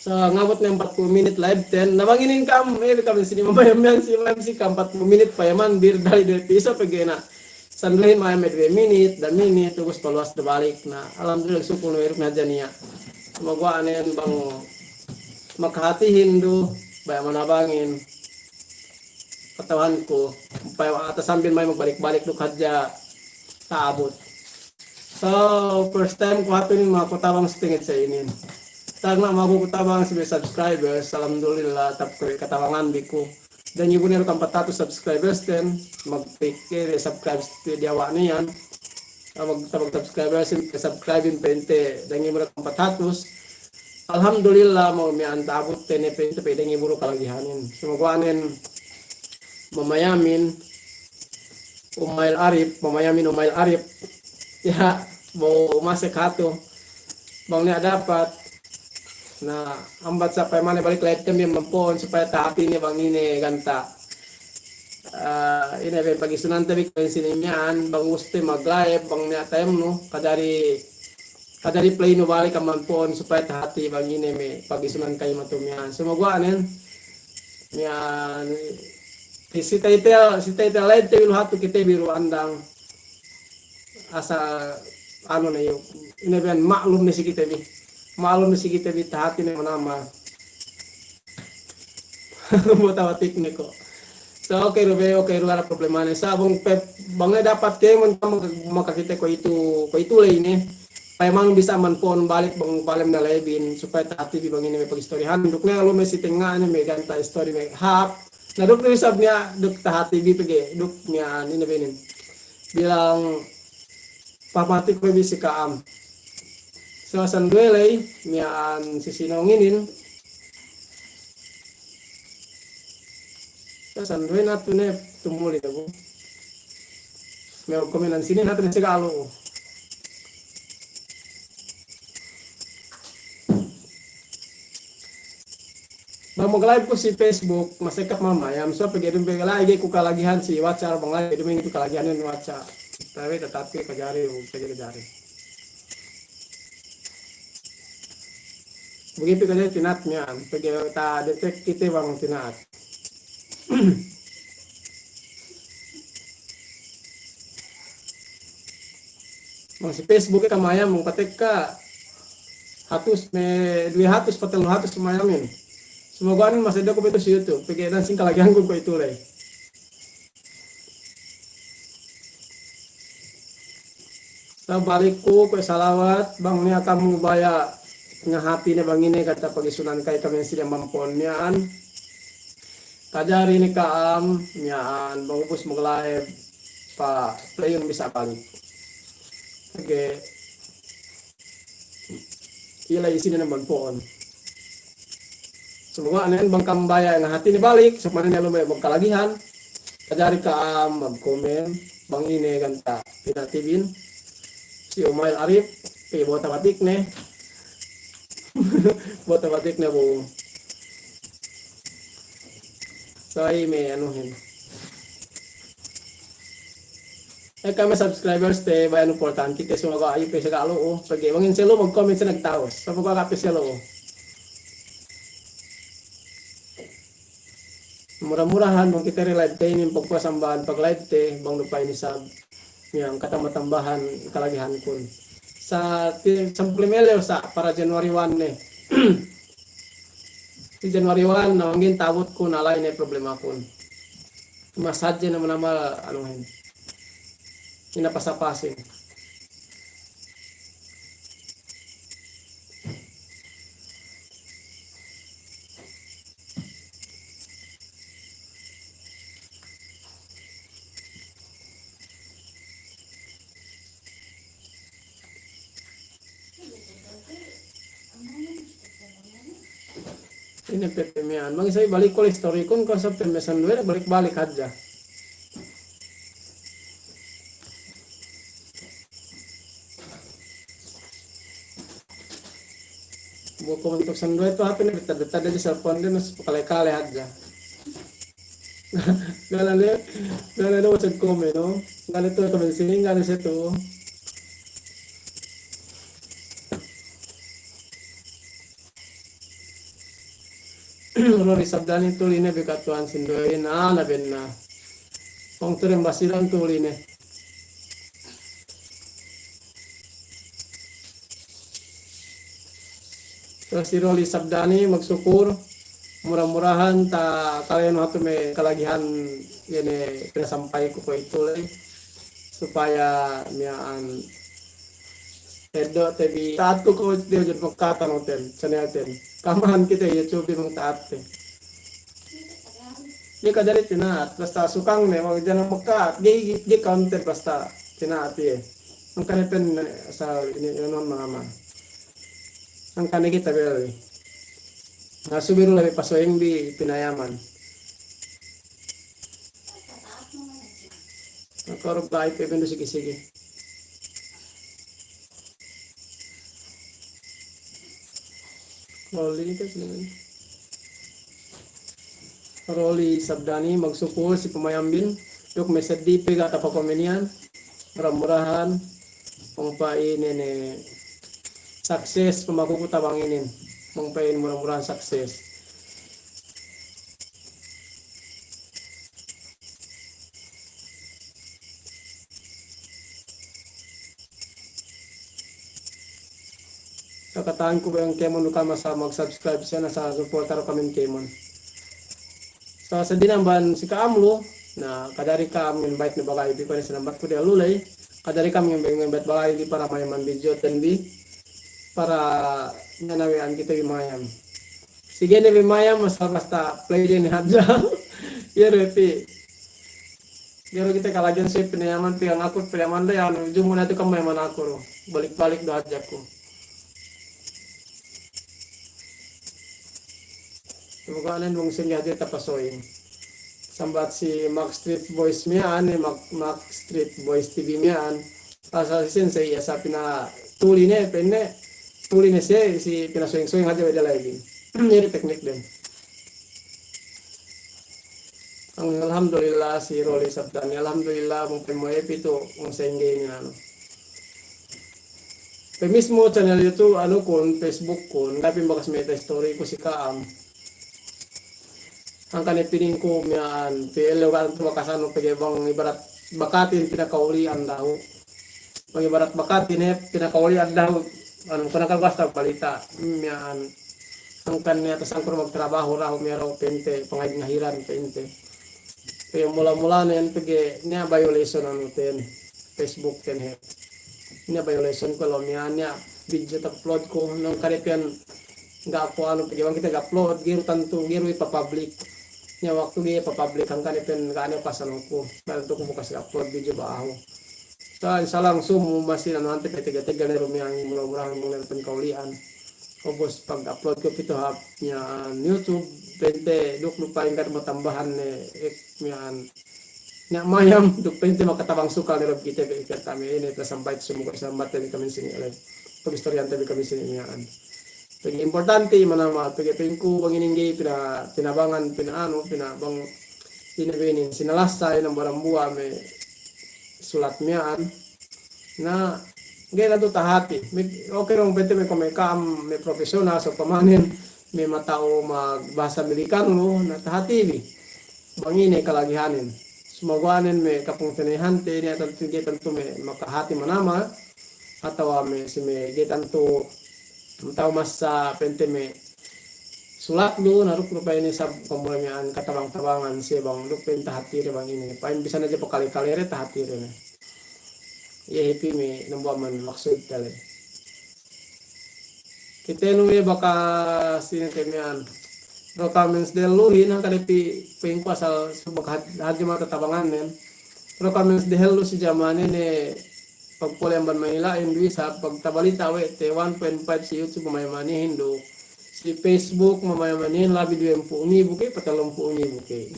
So, ngabot na yung 40 minute live 10. Nabanginin ka, kami sini mamayam si MC ka 40 minute pa yaman, bir dali 2 piso, pag na sanduhin mayam 2 minute, 2 minute, terus paluas na balik na. Alhamdulillah, sukul na na dyan niya. Magawa na yan bang makahati Hindu, baya manabangin. katawan ko. Atas sambil may magbalik-balik do kadya taabot. So, first time ko ato ni mga kutabang stingit sa inin. Tag na mga kutabang sa subscribers, alhamdulillah, tap ko katawangan di ko. Dan yung bunero kang patato subscribers din, mag-take subscribe sa diawa niyan. Mag-subscribers, subscribe pente, dan yung bunero kang patatos. Alhamdulillah, mo may antabot tene pente, pwede yung bunero kalagihanin. So, magwanin, mamayamin, umail arip, ya, mau masuk hato, bang niya dapat, na ambat sa paimane balik light kami mampon supaya tahati ni bang ini ganta ini pagi sunan tabi kan sinimian bang gusto mag-live bang niya time no kadari play no balik ang mampon supaya tahati bang ini may pagi sunan kayo matumian sumagwa nen niya si title live tabi hato kita biru andang asa ano na yung ini ben maklum ni si kita bi malum si kita di hati ni manama buta teknik ko so okay ruara problema ni sabong bangnya dapat kayo makakita ko itu ini paimang bisa manpon balik bang balem na lebin supaya hati di bang ini may pagistoryahan duk na lo may sitinga ni may ganta story may hap na duk ni sab niya duk hati di pege duk niya ini benin bilang pamatik ko bisi kaam. So, sandwelay, miyan sisinonginin. So, sandwel natin na tumuli na po. May kuminan sinin natin na sigalo ko. Bang mag-live ko si Facebook, masikap mamayam. So, pag edong lagi ko kalagihan si WhatsApp, bang lagi edong ko kalagihan yung WhatsApp. Tetapi kajari, kajari. Begitu kaya tinatnya, pagi ta detek kita bang tinat. Masih Facebook ka mayam mong patek ka hatus me 200 patelo hatus mayamin. Semoga nin masih ada ko beto sa YouTube, pagi dan sing kalagihan ko itu lay. Sa balik ko salawat bang niya kamu baya nga happy na bang ini kata pagisunan kay kami sila mampon niyan kajari ni kaam niyan bangupos mag-live pa play yung bisa balik okay ila isin na mampon semua anen bang kambaya nga hati ni balik sa so, manila may magkalagihan kajari kaam mag-comment bang ini kanta pinatibin si Umail Arif buat matik ne buat matik na po. So ay may anuhin. Ay kami subscribers te ba ano importante kasi mag-aayo pa sa kalo o. Pag mangin sila mag-comment sa nagtaos. Sa pagkakapi sila o. Murah-murahan mong kita live tayo yung pagpasambahan pag live te bang lupay ni sab. Yang katamatambahan kalagihan kun. Sa Samplimelo sa para January 1 ne. Si January 1 na mangin tabot ko nalay na problema ko. Masadya naman naman ano hin. Inapasapasin. Ini pepemian. Bang saya balik ko story kon sa pemesan dua balik-balik aja. Buku untuk sandua itu apa nih beta-beta di cellphone dia mas kali-kali aja. Galan macam komen no. Galan itu komen sini galan situ. Lori sabdani tuline bekatuan sindoin na benna. Kung tureng basilan tuline. Terus si Roli sabdani magsukur murah-murahan ta kalian waktu may kalagihan ini pinasampay ko ito lang supaya miyaan edo tebi taat ko ito jud magkatanong ten sanayatin kamahan kita YouTube mong taat te di kadalit tinaat basta sukang ne wag dyan ang magkaat di counter basta tinaat ang kanipen sa inon mga man ang kanigita beli nasubiro lang pasoyeng di pinayaman nakarog bahay pa ibendo sige Roli sabdani magsukul si pamayambin yuk may sadipig at apapaminian murah-murahan pangpain ini sukses pamakukutabang inin pangpain murah-murahan sukses kakataan ko ba yung Kemon Ukama sa mag-subscribe siya na sa supporter kami Kemon. So sa dinamban si Kaamlo na kadari ka ang invite na bagay di pa rin sinambat ko di alulay kadari ka ang invite bagay di para may man video tenbi para nanawian kita yung mayam. Sige na yung mayam basta play din hadja. Yero pi. Yero kita kalagyan sa pinayaman pi ang ako pinayaman da yan ujung muna ito kamayaman ako balik-balik do hadja ko. Tuganan mong sinyadi tapasoy. Sambat si Mac Street Boys miyan, Mac Street Boys TV miyan. Asa sin sa iya sa pina tuli ne penne. Tuli ne si pinasoying-soying hadja wala lagi. Yeri teknik din. Ang alhamdulillah si Rolly Sabdan. Alhamdulillah mong pemoepi to ang sengge ni ano. Pe mismo channel YouTube ano kon Facebook kon, tapi bakas meta story ko si Kaam. Ang kanipining ko miyan PL kan tumakasano pagbang ibarat bakatin pinakaulian daw pag ibarat bakatin pinakaulian daw anong panakagasta balita miyan ang kanya tas ang magtrabaho raw mero pente pangahingahiran pente kaya mula-mula na yan pag niya violation ano ten Facebook ten niya violation ko lo miyan niya video upload ko nang kanipian nga ako ano pag kita upload giro tanto giro ipa-public nya waktu dia pa-public ang kanipen kaano pasanong ko dahil to ko bukas upload video ba ako so salang sumo masin ano ante tiga-tiga na rumiyang mula-mula mong nalapan kaulian obos pag-upload ko pito hap nya YouTube pente duk lupain ka matambahan miyan nya mayam duk pente makatabang sukal ni Rob kita ikat kami ini tasambay sumuko sa materi kami sini alay pag-istoryan tabi kami sini miyan pag importante man mga pagipin ko pangininggi pinabangan pinabang inabinin sinalasay ng barambua may sulat miyaan na gaya to tahati okay rong pwede may kumikam may profesional so pamanin may matao magbasa Amerikano no na tahati bangine kalagihanin sumagwanin may kapung tinihante niya tanto may makahati manama atau may si may gitan to tao mas sa pente me sulat do naruk rupa ini sa pemulamian katabang-tabangan si bang luk penta hati bang ini pain bisa naja pakali-kali re hati re ya happy me nambuan man maksud tale kita nuye baka sini kemian rokamens deluhin ang kanipi ping pasal subak hadji mata tabangan nen rokamens dehelu si jamane ne pagpulemban Manila indui sa pagtabalita we te 1.5 si YouTube mamayamanin do si Facebook mamayamanin labi 20,000 kay 30,000 kay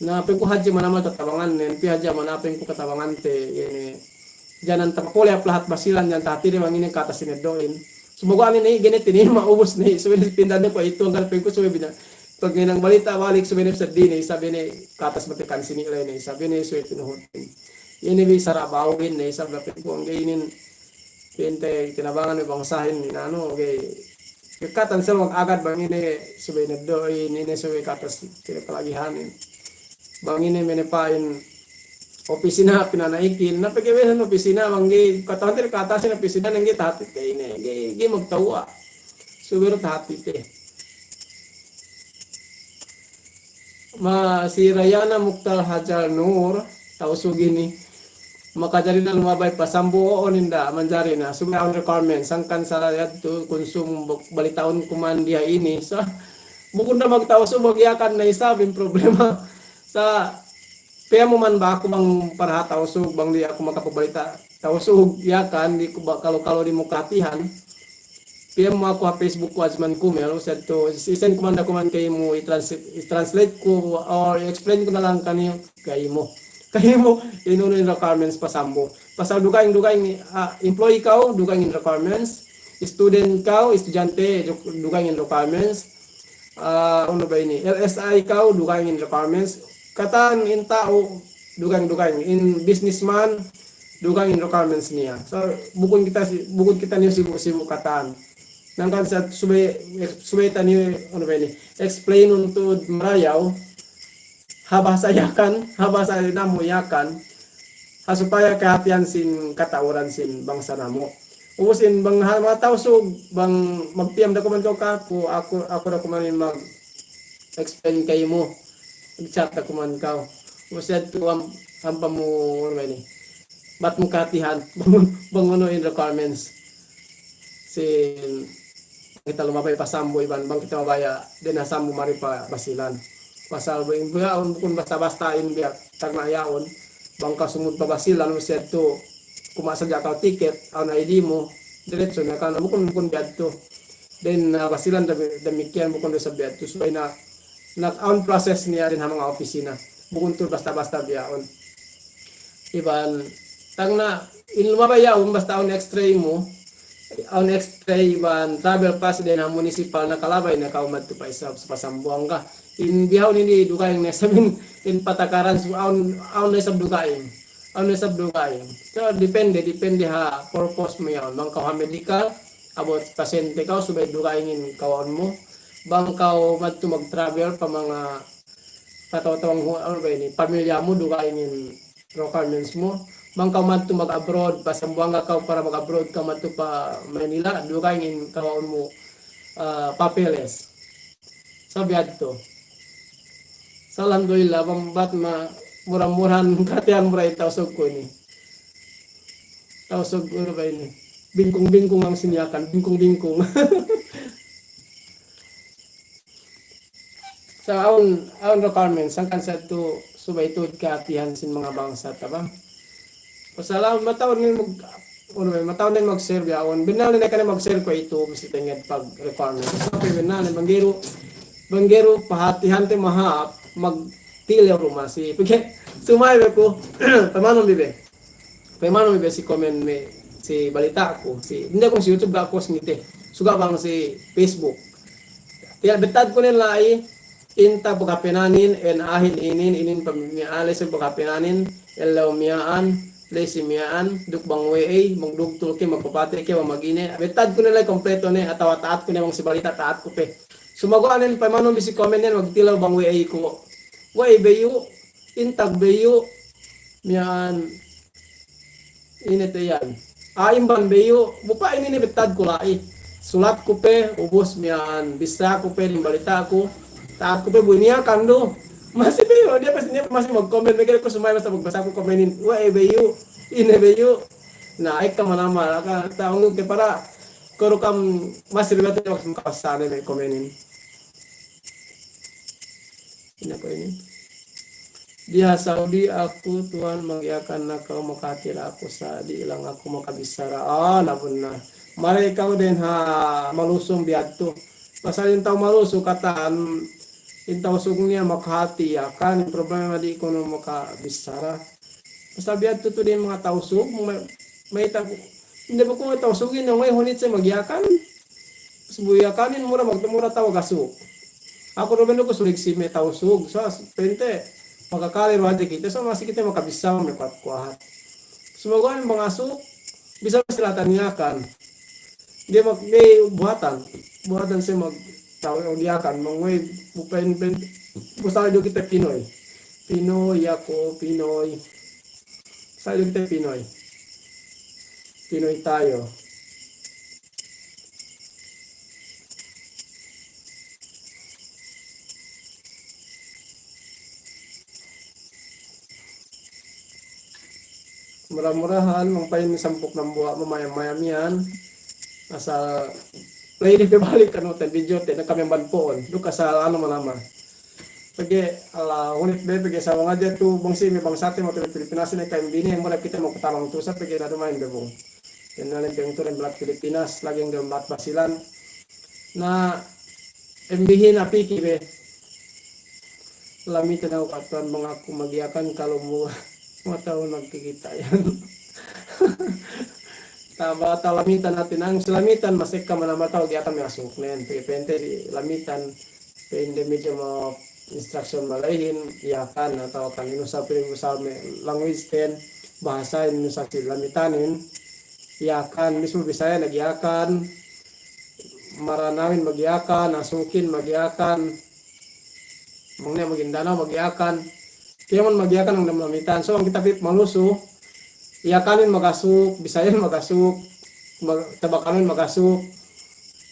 na peng ko hadji manama tatabangan nen pi hadji manapeng ko katabangan te ini janan tapakole lahat basilan yan tatiri mangini kata sinedoin sumoga ani ni genit ni maubos ni so pindan ko ito ang peng ko so bina pag nang balita balik so sa dini sabi ni katas matikan sini ni sabi ni so tinuhod ini bisa rabawin na isang lapit ko ang gainin pinte tinabangan ng bangsahin ni nano okay katan sila mag-agad bang ini subay na doy ini subay katas pinapalagihanin bang ini menipain opisina pinanaikin napagawesan opisina bang katawan tira katasin opisina nang gitatit kay ini magtawa subay tahati te si Rayana Mukhtar Hajar Nur tausug ini makajari na lumabay pa sambu o ninda manjari na sumay on requirements sangkan sa yadto konsum balitaon kuman dia ini sa bukod na magtausog magyakan na isa bin problema sa kaya mo man ba ako bang para tausog bang di ako makapabalita tausog yakan di ko ba kalo di mo katihan PM mo ako sa Facebook ko asman ko meron said to isend ko man kay mo i-translate ko or i-explain ko na lang kay mo inuno yung requirements pasambo pasal dugaing employee ka dugaing in requirements student ka estudyante dugaing in requirements ano ba ini LSI ka dugaing in requirements katan in tao dugaing in businessman dugaing in requirements niya so bukod kita niyo sibu katan nang kan sa subay tani ano ba ini explain untuk marayaw habasa namo yakan supaya kehatian sin katauran sin bangsa namo usin bang matawsog bang magpiyam da kuman ako da kuman mag explain kay mo chat da kuman ka usad to am pamu ano ba ini bat mo katihan bang ano in requirements sin kita lumabay pasambo iban bang kita mabaya din nasambo mari pa basilan pasal bing buyaon kung basta-bastain biya tagnayaon bang kasumud pa basilan mo siya to kumasadya ka ticket ang ID mo diretso na kana bukon biad to then basilan damikyan bukon sa biad to so ay na on process niya rin ang mga opisina bukon to basta-basta biyaon iban tagna in lumabayaon basta on extra mo on extray ban travel pass din ang municipal na kalabay na kaumad to pa isa sa pasambuang ka in bihaw nini dugaing na samin in patakaran so aun na sabdugaing so depende ha purpose mo yan bang kaw medical about pasyente ka subay dugaingin kawan mo bang kaw madto mag-travel pa mga patawtawang ano ba ini pamilya mo dugaingin requirements mo bang ka madto mag-abroad pa sambuanga ka para mag-abroad ka madto pa Manila dugaingin kawan mo papeles sabi adto so alhamdulillah bang bat murah-murahan katihan murah tausog ko ni tausog ano ba ini bingkong ang sinyakan bingkong so aun requirements sangkan sa to subaytud katihan sin mga bangsa tabang pasalamat matawon ni mag-share yaon binal na kanay mag-share ko ito kasi tingad pag requirements okay binal banggero pahatihan te mahap magtilyo rumah si pagke sumay ko pamano bibe si comment me si balita ko si hindi ko si YouTube ga ko ngite suga bang si Facebook tiya betad ko nila ay inta pagapinanin en ahin inin pamimialay sa pagapinanin elaw miyaan lesi miyaan dukbang way magdugtol ke magpapate ke magine betad ko nila kompleto ni atawa taat ko ni si balita taat ko pe sumago anin pamano bisi comment nen magtilaw bang way ko way beyo intag beyo miyan inito yan aimban beyo bupa ini ni betad ko lai sulat ko pe ubos miyan bisa ko pe balita ko taat ko pe bunia kando masih beyo dia pasti masih mag-comment megere ko sumay basta magbasa ko komenin way beyo ine beyo na ay ka manama ka taong ke para koro kam masih lebih waktu makasane may komenin ina ko ini dia Saudi aku Tuhan mengiakan na kau makatira ako sa di ilang ako makabisara labon na mari ikaw din ha malusong biadto pasal yung tao maluso kataan yung tao sugong niya makahati kan yung problema di ko no makabisara basta biadto to din mga tao sug may tao hindi ba kung tao sugin na may hunit sa magyakan subuyakan mura magtumura tao gasuk ako rin ko sulig si may tao sug so pente magkakalir wadi kita so masih kita makabisaw may patkuahat sumaguan mga asuk bisa sila tanyakan dia may buhatan siya mag tao diakan mangway bupen busal do kita Pinoy ako Pinoy salo kita Pinoy tayo murah-murahan, mangpain sampok ng buwa, mamayam-mayam yan. Asa, play di balik kan hotel video, na kami banpoon. Duka sa ano manama. Pagi, unit be, pagi sa mga dyan to, bangsi, may bangsati, mga Pilipinas na kayo bini, mo na kita mo katamang tusa, pagi na dumayin bebong. Yan na lang yung turin Black Pilipinas, laging yung Black Basilan. Na, embihin na piki be. Lamitan ako katuan mga kumagiakan kalau mo mga tao nagkikita yan. Taba lamitan natin ang lamitan masik ka man mataw giatan may asuk nen pente di lamitan pende medyo mo instruction malahin iyakan atau kanino sa pinag sa language ten bahasa ini sa lamitanin iyakan mismo Bisaya nagiyakan maranawin magiyakan asukin magiyakan mungkin Maguindanao magiyakan kaya man magiyakan ng lamitan so ang kita pip maluso iyakanin magasuk Bisayan magasuk tabakanin magasuk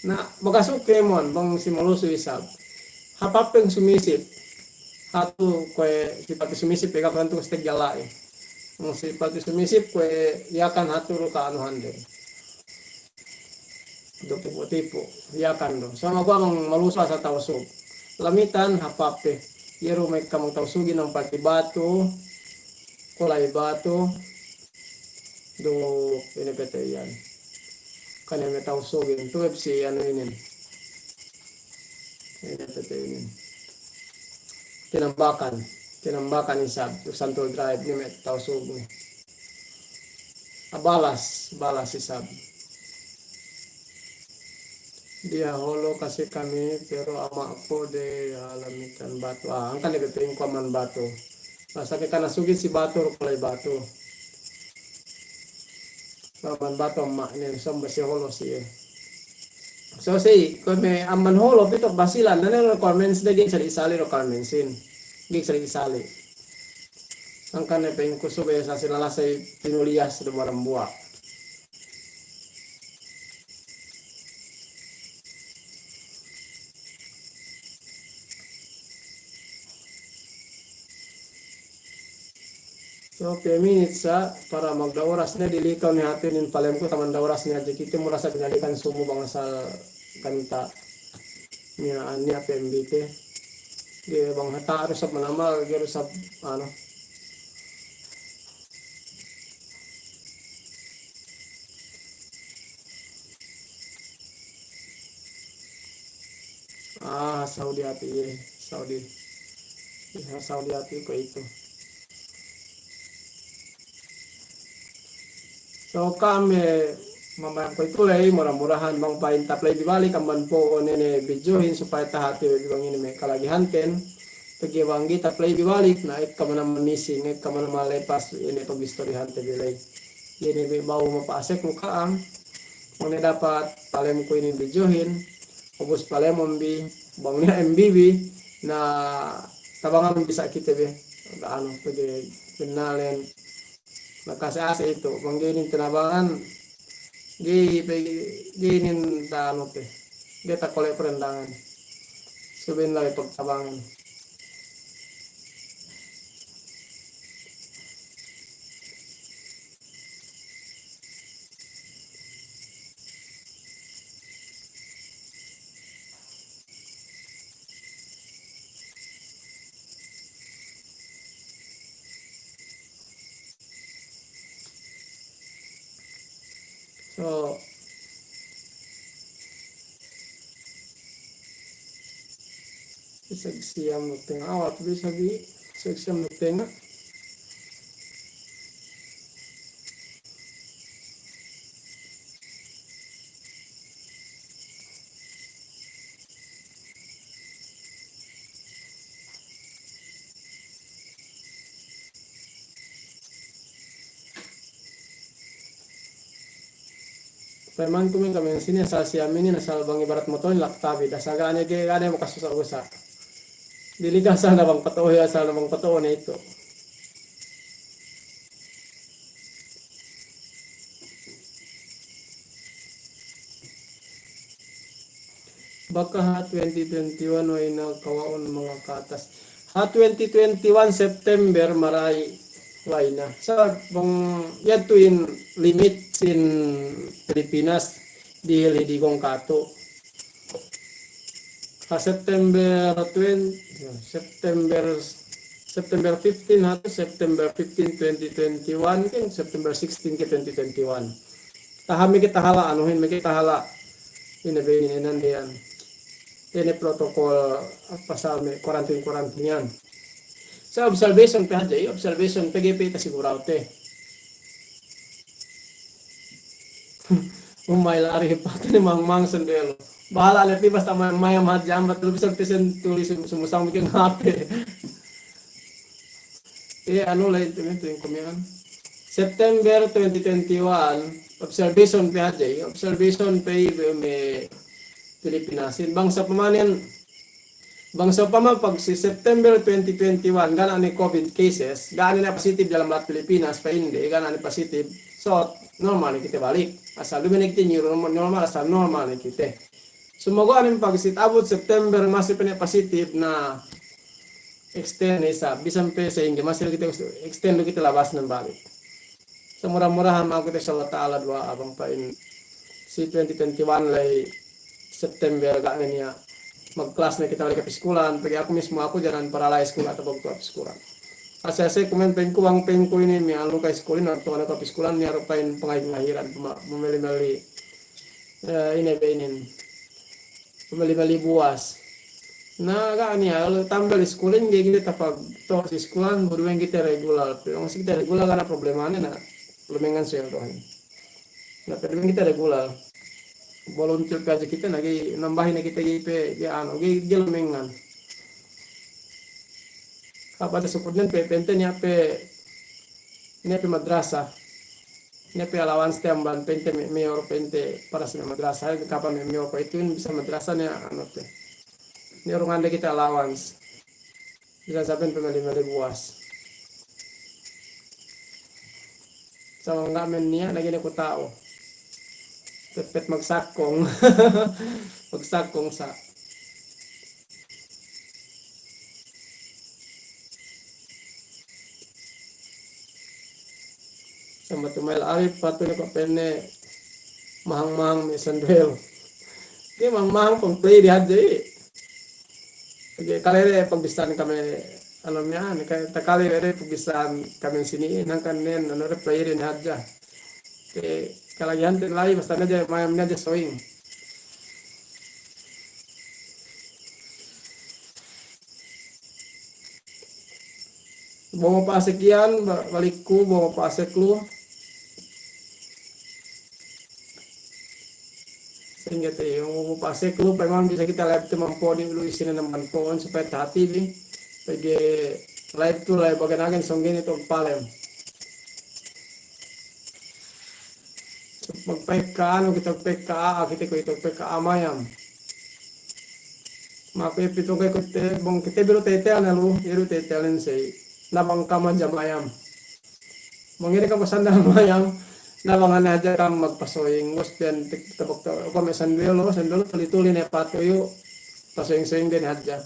na magasuk kaya mon bang si maluso isab hapapeng sumisip hatu kwe sipati sumisip ika kanto sa tegjala ang sipati sumisip kwe iyakan hatu ro ka anuhan din do tipo iyakan do so magwa ang maluso sa tawsog lamitan hapape yero may kamang tawsugin ng patibato kulay bato do pinipete yan kanya may tawsugin tuweb si ano yun pinipete yun tinambakan isab Santo Drive ni may tawsugin balas isab dia holo kasi kami pero ama ko de alamitan bato ang kanibetring ko man bato masakit ka nasugid si bato ro kulay bato man bato ma ni samba si holo siya so say kung may aman holo pito basilan na requirements de gig sa isali requirements in gig sa isali ang kanipeng ko subay sa sinalasay pinulias do marambua so, 10 minutes para magdaoras na dilikaw ni atin in palem ko taman daoras niya dikiti mura sa pinalikan sumo bang sa kanta niya PMBT di bang hataro sa manama gero sa ano Saudi ati ko ito. So kami mamaya ko itulay murah-murahan bang pain taplay dibalik ang po nene videohin supaya tahati bang ini may kalagihanten pagiwang kita play dibalik na it ka man missing it ka man malepas ini pagistoryahan te bilay ini bawo mapaasek mo kaam kung dapat palem ko ini videohin ubos palem mombi bang niya MBB na tabangan bisa kita be ano pwede pinalen nakasasa ito kung ginin tinabangan ginin ta ano pe gita kolay perendangan subin lang pagtabangan so isagsiyam nagtinga awat bisa bi isagsiyam nagtinga Perman kami sini sa siamin na salbang ibarat mo to laktabi dasaga ani ge gane mo kasusa-usa dili ka sa nabang patuoy sa nabang patuo na ito baka ha 2021 ay nagkawaon mga katas ha 2021 September maray Why na? Sa yan to in limit sin Pilipinas di kong kato. September 20, September 15 hato September 15 2021 ken September 16 ke 2021. Tahami kita hala anuhin mi kita hala inabinin nandiyan. Ini protokol apa sa quarantine yan. Sa observation pa hadya, observation PGP ta siguro te. Umay lari pa ni mang sendelo. Bahala na basta may madjam at lubisang pisen tulis sumusang bikin hape. Ano lang ito yung kumihan. September 2021, observation pa hadya, observation pa may Pilipinasin. Bangsa paman pag si September 2021, gana ni COVID cases, gana na positive dalam lahat Pilipinas, pa hindi, gana ni positive. So, normal ni kita balik. Asal luminig tin normal, asal normal ni kita. So, magawa pag abot September, masih pa positive na extend isa, bisan pa sa hindi, masih kita extend kita labas ng balik. So, murah-murahan mga kita sa ta'ala dua abang pa in si 2021 lay September gak niya mag-class na kita balik ke sekolah, pagi aku mismo aku jalan paralay sekolah atau bawa sekolah. Asal komen pengku ini mi alu kai sekolah atau anak ke sekolah ni arupain pengajian memeli-meli memeli-meli buas. Nah gak niya tambah di sekolah ni gini tapag to di sekolah berdua kita regular, pero masih kita regular karena problemanya na lumengan sel doh. Nah pero kita regular volunteer kaji kita lagi nambahin kita gipe gilumengan apa ada supportnya pente ni madrasah ni allowance tambahan pente mayor pente para sa madrasah kapan mayor ko itu bisa madrasah ni ni orang anda kita allowance bisa sampai pemali buas sama nggak niya lagi ni ko tao pet magsakong magsakong sa sama tumail arif patuloy ko penne mahang may sandwell di mahang pang play di hadya okay, kalere pagbisan kami alam niya takali re pagbisan kami sini nang kanen re play rin hadya okay. Kalagihan din lain basta na dyan mayam na dyan sewing bawa pasek yan balikku bawa pasek lu sehingga yung pasek lu memang bisa kita live itu mampu di lu isina naman pohon supaya hati nih pagi live tuh live bagian agen songgin itu palem magpeka kita peka kita ko ito peka amayam mapipito kay kote bong kita biro tete analu iru tete alen say nabang kaman jamayam mangiri ka pasanda mayam nabangan aja kang magpasoying waspian tabok ko may sandwelo tuli-tuli na patoyo pasoying din hadja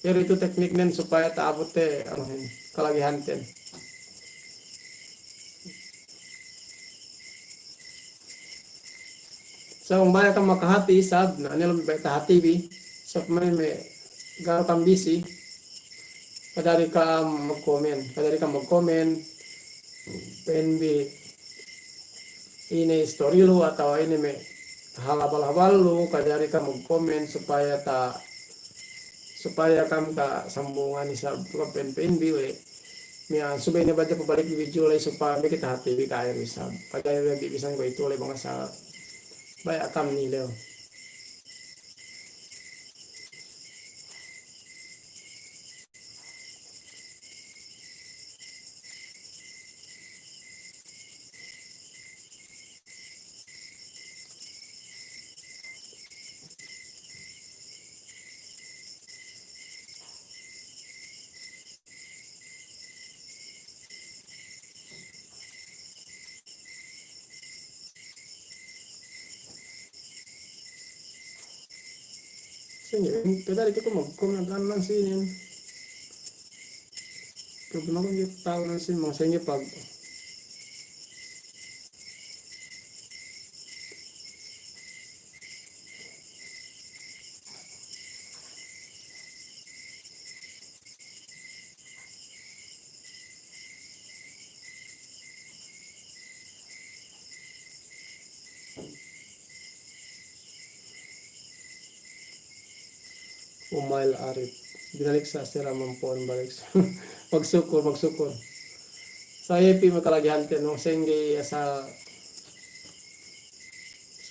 pero itu teknik nen supaya taabot kalagihan ten. So, kung baya kang makahati, sab, na ano lang ba hati bi, so, may gano'n kang busy, kadari ka mag-comment, PNB, ini story lo, atau ini may halabal-habal lo, kadari ka mag-comment, supaya ka sambungan sa PNB, supaya nabaja pabalik video lay, supaya may kita hati bi kaya sab, kadari lagi bisang ko ito lay mga sa banyak kami leo. Sige, kadari ko mag-comment lang sinin. Problema ko yung tao na sin mga sa inyo pag umail arit. Binalik sa Siramampon balik sa magsukor. Sa IP makalagihan no sengge sa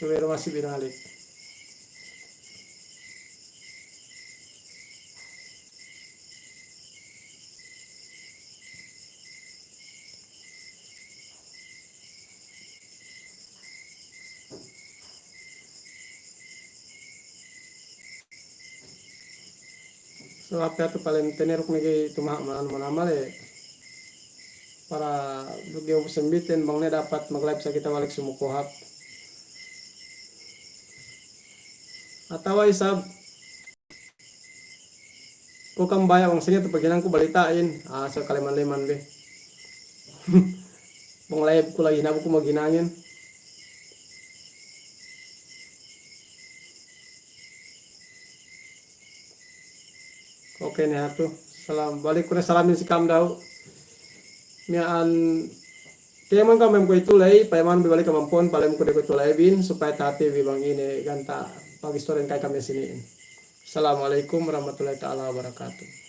sumero masih binalik. So apa tu paling tener ko nagay tumahamaan mo naman para bugyo sembitin bang na dapat mag-live sa kita balik sumukuhap. Ataway sab ko kang baya kung sige paginan ko balitain sa kaliman-liman be. Bang live ko lagi nabo ko maginangin. Okay na to. Salam. Balik ko na salamin si Kam daw. Mian Tiyaman ka mem ko itulay, payaman bibalik ka mampon, palim ko de ko itulay bin, supaya tati bibang ini ganta pag-istorin kay kami siniin. Assalamualaikum warahmatullahi ta'ala wabarakatuh.